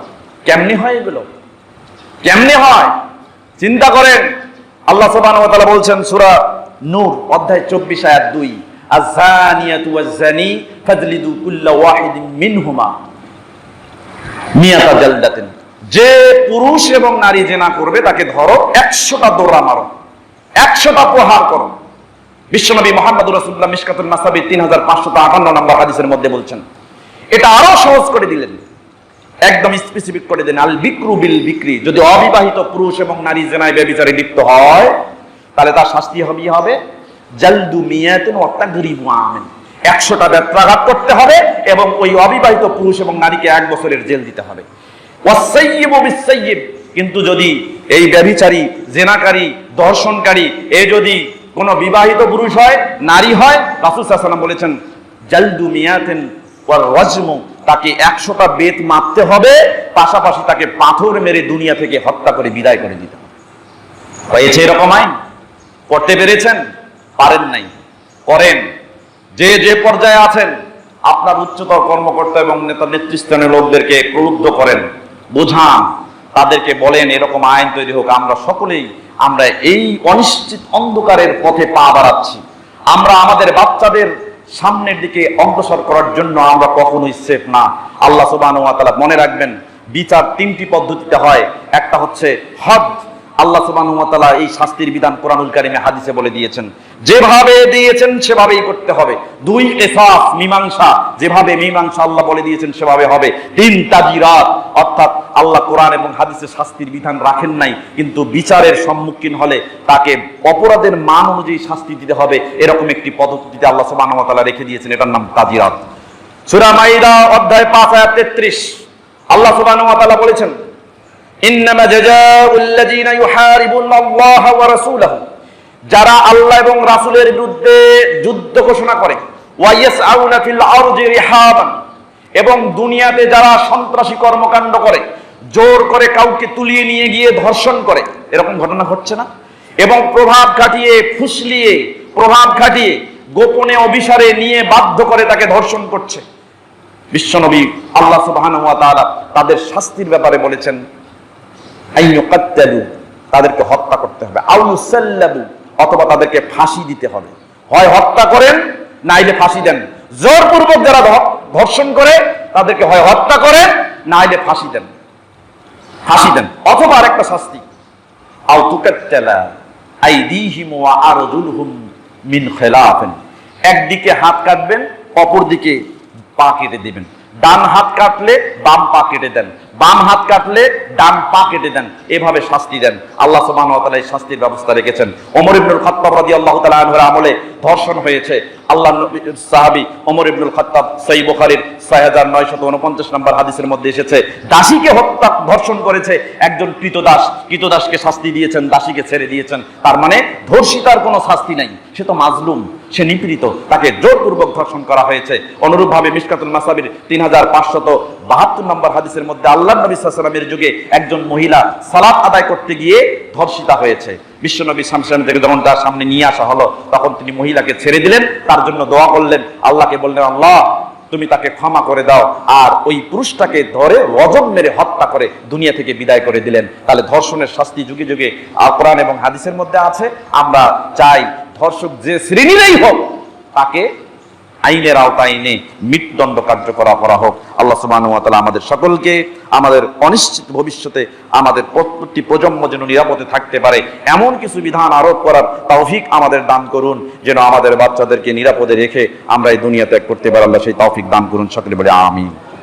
কেমনি হয় এগুলো? কেমনি হয়? চিন্তা করেন। আল্লাহ সুবহানাহু ওয়া তাআলা বলছেন সূরা নূর অধ্যায় 24 আয়াত 2, আয-যানিয়াতু ওয়াজ-যানি ফাজলিদু কুল্লা ওয়াহিদিন মিনহুমা মিয়াতা জালদাতিন, যে পুরুষ এবং নারী জিনা করবে তাকে ধরো 100টা দৌড়া মারো, 100টা প্রহার করো। বিশ্বনবী মুহাম্মদুর রাসূলুল্লাহ মিশকাতুল মাসাবি 3558 নম্বর হাদিসের মধ্যে বলছেন। এটা আরো সহজ করে দিলেন, একদম স্পেসিফিক করে দেন, আল বিক্রু বিল বিক্রি, যদি অবিবাহিত পুরুষ এবং নারী জেনায় ব্যভিচারে লিপ্ত হয়, তাহলে তার শাস্তি হবে জালদু মিয়াতিন ওয়া তাগরিবু আমিন, 100টা বেত্রাঘাত করতে হবে এবং ওই অবিবাহিত পুরুষ এবং নারীকে 1 বছরের জেল দিতে হবে। ওয়াসাইয়্যিবু বিসাইয়্যিব, কিন্তু যদি এই ব্যভিচারী, জেনাকারী, ধর্ষণকারী এ যদি কোন বিবাহিত পুরুষ হয়, নারী হয়, রাসূল সাল্লাল্লাহু আলাইহি ওয়াসাল্লাম বলেছেন জালদু মিয়াতিন ওয়া রাজমু, তাকে 100টা বেত মারতে হবে, পাশাপাশি তাকে পাথর মেরে দুনিয়া থেকে হত্যা করে বিদায় করে দিতে হবে। হয়েছে এরকম আইন? করতে পেরেছেন? পারেন নাই। করেন। যে পর্যায়ে আছেন, আপনার উচ্চতর কর্মকর্তা এবং নেতা নেতৃস্থানীয় লোকদেরকে প্রলুব্ধ করেন, বোঝান, তাদেরকে বলেন এরকম আইন তৈরি হোক। আমরা সকলেই আমরা এই অনিশ্চিত অন্ধকারের পথে পা বাড়াচ্ছি। আমরা আমাদের বাচ্চাদের সামনের দিকে অগ্রসর করার জন্য আমরা কখনোই সেফ না। আল্লাহ সুবহানাহু ওয়া তাআলা মনে রাখবেন, বিচার 3টি পদ্ধতিতে হয়। একটা হচ্ছে হদ, আল্লাহ সুবহানাহু ওয়া তাআলা এই শাস্তির বিধান কোরআনুল কারীমে হাদিসে বলে দিয়েছেন, যেভাবে দিয়েছেন সেভাবেই করতে হবে। 2 কিসাস, মীমাংসা, যেভাবে মীমাংসা আল্লাহ বলে দিয়েছেন সেভাবে হবে। 3 তাজিরাত, অর্থাৎ আল্লাহ কোরআন এবং হাদিসে শাস্তির বিধান রাখেন নাই, কিন্তু বিচারের সম্মুখীন হলে তাকে অপরাধের মান অনুযায়ী শাস্তি দিতে হবে, এরকম একটি পদ্ধতিতে আল্লাহ সুবহানাহু ওয়া তাআলা রেখে দিয়েছেন, এটার নাম তাজিরাত। সূরা মাইদা অধ্যায় 5 আয়াত 33 আল্লাহ সুবহানাহু ওয়া তাআলা বলেছেন, ইন্নামা জাযাউল্লাযীনা ইউহারিবুনাল্লাহা ওয়া রাসূলাহু, যারা আল্লাহ এবং রাসূলের বিরুদ্ধে যুদ্ধ ঘোষণা করে, ওয়া ইয়াসআউনা ফিল আরদি রিহাবান, এবং দুনিয়াতে যারা সন্ত্রাসী কর্মকাণ্ড করে, জোর করে কাউকে তুলিয়ে নিয়ে গিয়ে ধর্ষণ করে, এরকম ঘটনা ঘটছে না? এবং প্রভাব খাটিয়ে, ফুসলিয়ে, প্রভাব খাটিয়ে গোপনে অভিসারে নিয়ে বাধ্য করে তাকে ধর্ষণ করছে। বিশ্বনবী আল্লাহ সুবহানাহু ওয়া তাআলা তাদের শাস্তির ব্যাপারে বলেছেন, আইয়ুকাত্তালু, তাদেরকে হত্যা করতে হবে, আও ইউসাল্লাবু, অথবা তাদেরকে ফাঁসি দিতে হবে। হয় হত্যা করেন, নাইলে ফাঁসি দেন। জোরপূর্বক যারা ধর্ষণ করে তাদেরকে হয় হত্যা করেন, নাইলে ফাঁসি দেন, ফাঁসি দেন। অথবা আরেকটা শাস্তি, আও তুকাত্তালা আইদিহিম ওয়া আরজুলহুম মিন খিলাফিন, একদিকে হাত কাটবেন, অপর দিকে পা কেটে দিবেন। ডান হাত কাটলে বাম পা কেটে দেন, বাম হাত কাটলে ডান পা কেটে দেন, এভাবে শাস্তি দেন। আল্লাহ সুবহানাহু ওয়া তাআলা এই শাস্তির ব্যবস্থা রেখেছেন। ওমর ইবনুল খাত্তাব রাদিয়াল্লাহু তাআলা আনহুর আমলে ধর্ষণ হয়েছে। আল্লাহ নবী সাহাবী ওমর ইবনুল খাত্তাব, সহিহ বুখারীর 6949 নম্বর হাদিসের মধ্যে এসেছে, দাসীকে ধর্ষণ করেছে একজন কৃতদাস, কৃতদাসকে শাস্তি দিয়েছেন, দাসীকে ছেড়ে দিয়েছেন। তার মানে ধর্ষিতার কোনো শাস্তি নাই, সে তো মাজলুম, সে নিপীড়িত, তাকে জোরপূর্বক ধর্ষণ করা হয়েছে। অনুরূপভাবে মিশকাতুল মাসাবির 3572 নম্বর হাদিসের মধ্যে আল্লাহ নবী সাল্লাল্লাহু আলাইহি ওয়াসাল্লামের যুগে একজন মহিলা সালাত আদায় করতে গিয়ে ধর্ষিতা হয়েছে। বিশ্বনবী সাল্লাল্লাহু আলাইহি ওয়াসাল্লাম থেকে যখন তার সামনে নিয়ে আসা হলো, তখন তিনি মহিলাকে ছেড়ে দিলেন, তার জন্য দোয়া করলেন, আল্লাহকে বললেন, আল্লাহ তুমি তাকে ক্ষমা করে দাও, আর ওই পুরুষটাকে ধরে রজম মেরে হত্যা করে দুনিয়া থেকে বিদায় করে দিলেন। তাহলে ধর্ষণের শাস্তি যুগে যুগে কোরআন এবং হাদিসের মধ্যে আছে। আমরা চাই ধর্ষক যে শ্রেণীরই হোক, তাকে আইনের আওতায় এনে মৃত্যুদণ্ড কার্যকর করা হোক। আল্লাহ সুবহানাহু ওয়া তাআলা আমাদের সকলকে আমাদের অনিশ্চিত ভবিষ্যতে আমাদের প্রত্যেকটি প্রজন্ম যেন নিরাপদে থাকতে পারে এমন কিছু বিধান আরোপ করার তৌফিক আমাদের দান করুন, যেন আমাদের বাচ্চাদেরকে নিরাপদে রেখে আমরা এই দুনিয়া ত্যাগ করতে পারি। আল্লাহ সেই তৌফিক দান করুন, সকলে বলে আমিন।